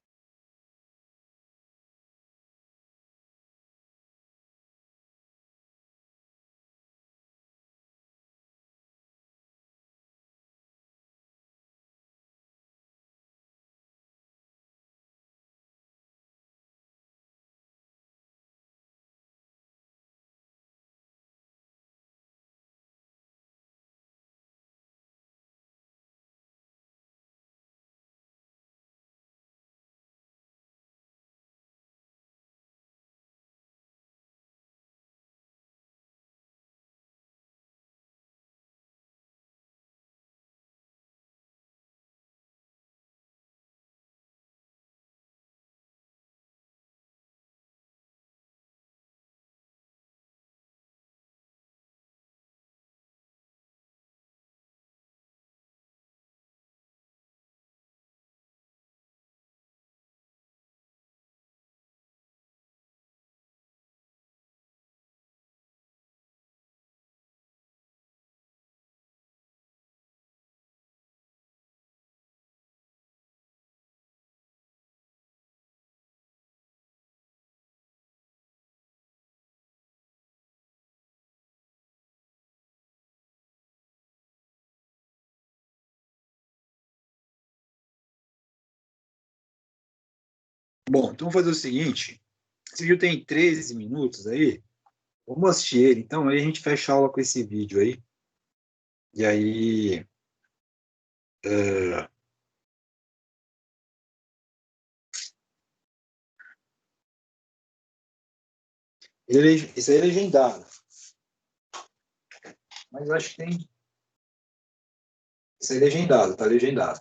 Bom, então vamos fazer o seguinte. Esse vídeo tem 13 minutos aí. Vamos assistir ele. Então aí a gente fecha a aula com esse vídeo aí. E aí. é, esse aí é legendado. Mas eu acho que tem. Esse aí é legendado, tá legendado.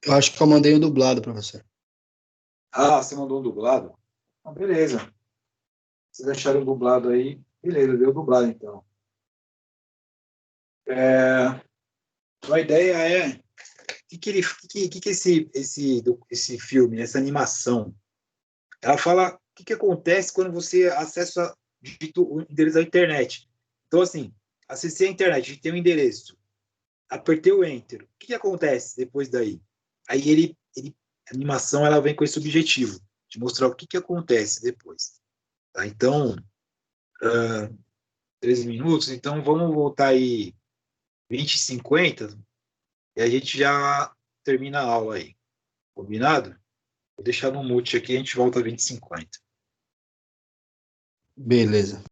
Eu acho que eu mandei um dublado para você. Ah, você mandou um dublado? Ah, beleza. Vocês acharam dublado aí? Beleza, deu dublado então. É, a ideia é. O que esse filme, essa animação, ela fala o que acontece quando você acessa o endereço da internet. Então, assim, acessei a internet, tem um endereço, apertei o Enter. O que acontece depois daí? Aí a animação ela vem com esse objetivo, de mostrar o que acontece depois. Tá? Então, 13 minutos, então vamos voltar aí 20 50 e a gente já termina a aula aí. Combinado? Vou deixar no mute aqui, a gente volta a 20 50. Beleza.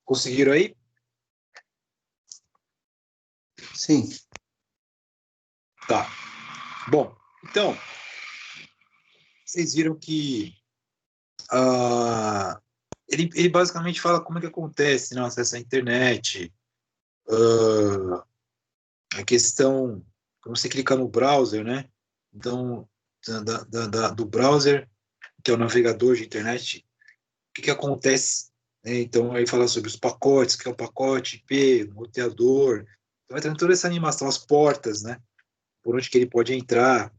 Conseguiram aí? Sim. Tá. Bom, então, vocês viram que ele basicamente fala como é que acontece, né, o acesso à internet, a questão, quando você clica no browser, né? Então, do browser, que é o navegador de internet, o que acontece? Né? Então, aí fala sobre os pacotes, que é o pacote IP, o roteador. Então, vai tendo toda essa animação, as portas, né? Por onde que ele pode entrar.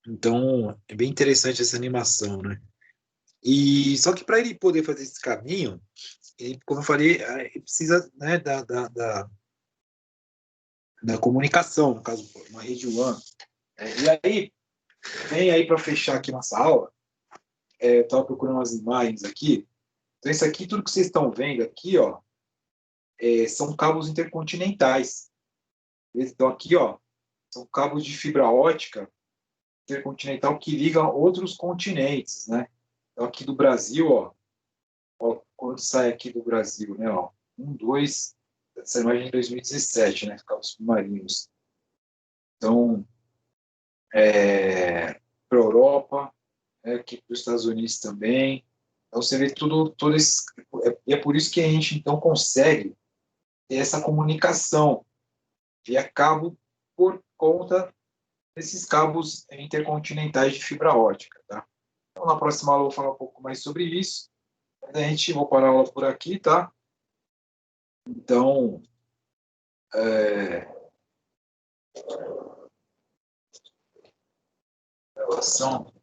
Então, é bem interessante essa animação, né? E só que para ele poder fazer esse caminho, ele, como eu falei, ele precisa, né, da comunicação, no caso, uma rede WAN. E aí, vem aí para fechar aqui nossa aula, eu estava procurando umas imagens aqui. Então, isso aqui, tudo que vocês estão vendo aqui, ó, são cabos intercontinentais. Então, aqui, ó, são cabos de fibra ótica intercontinental que ligam outros continentes, né? Então, aqui do Brasil, ó, quando sai aqui do Brasil, né, ó, dois, essa imagem é de 2017, né, cabos submarinos. Então, para a Europa, aqui para os Estados Unidos também. Então, você vê todo esse... E é por isso que a gente, então, consegue ter essa comunicação via cabo por conta desses cabos intercontinentais de fibra ótica, tá? Então, na próxima aula eu vou falar um pouco mais sobre isso. A gente vou parar a aula por aqui, tá? Então, relação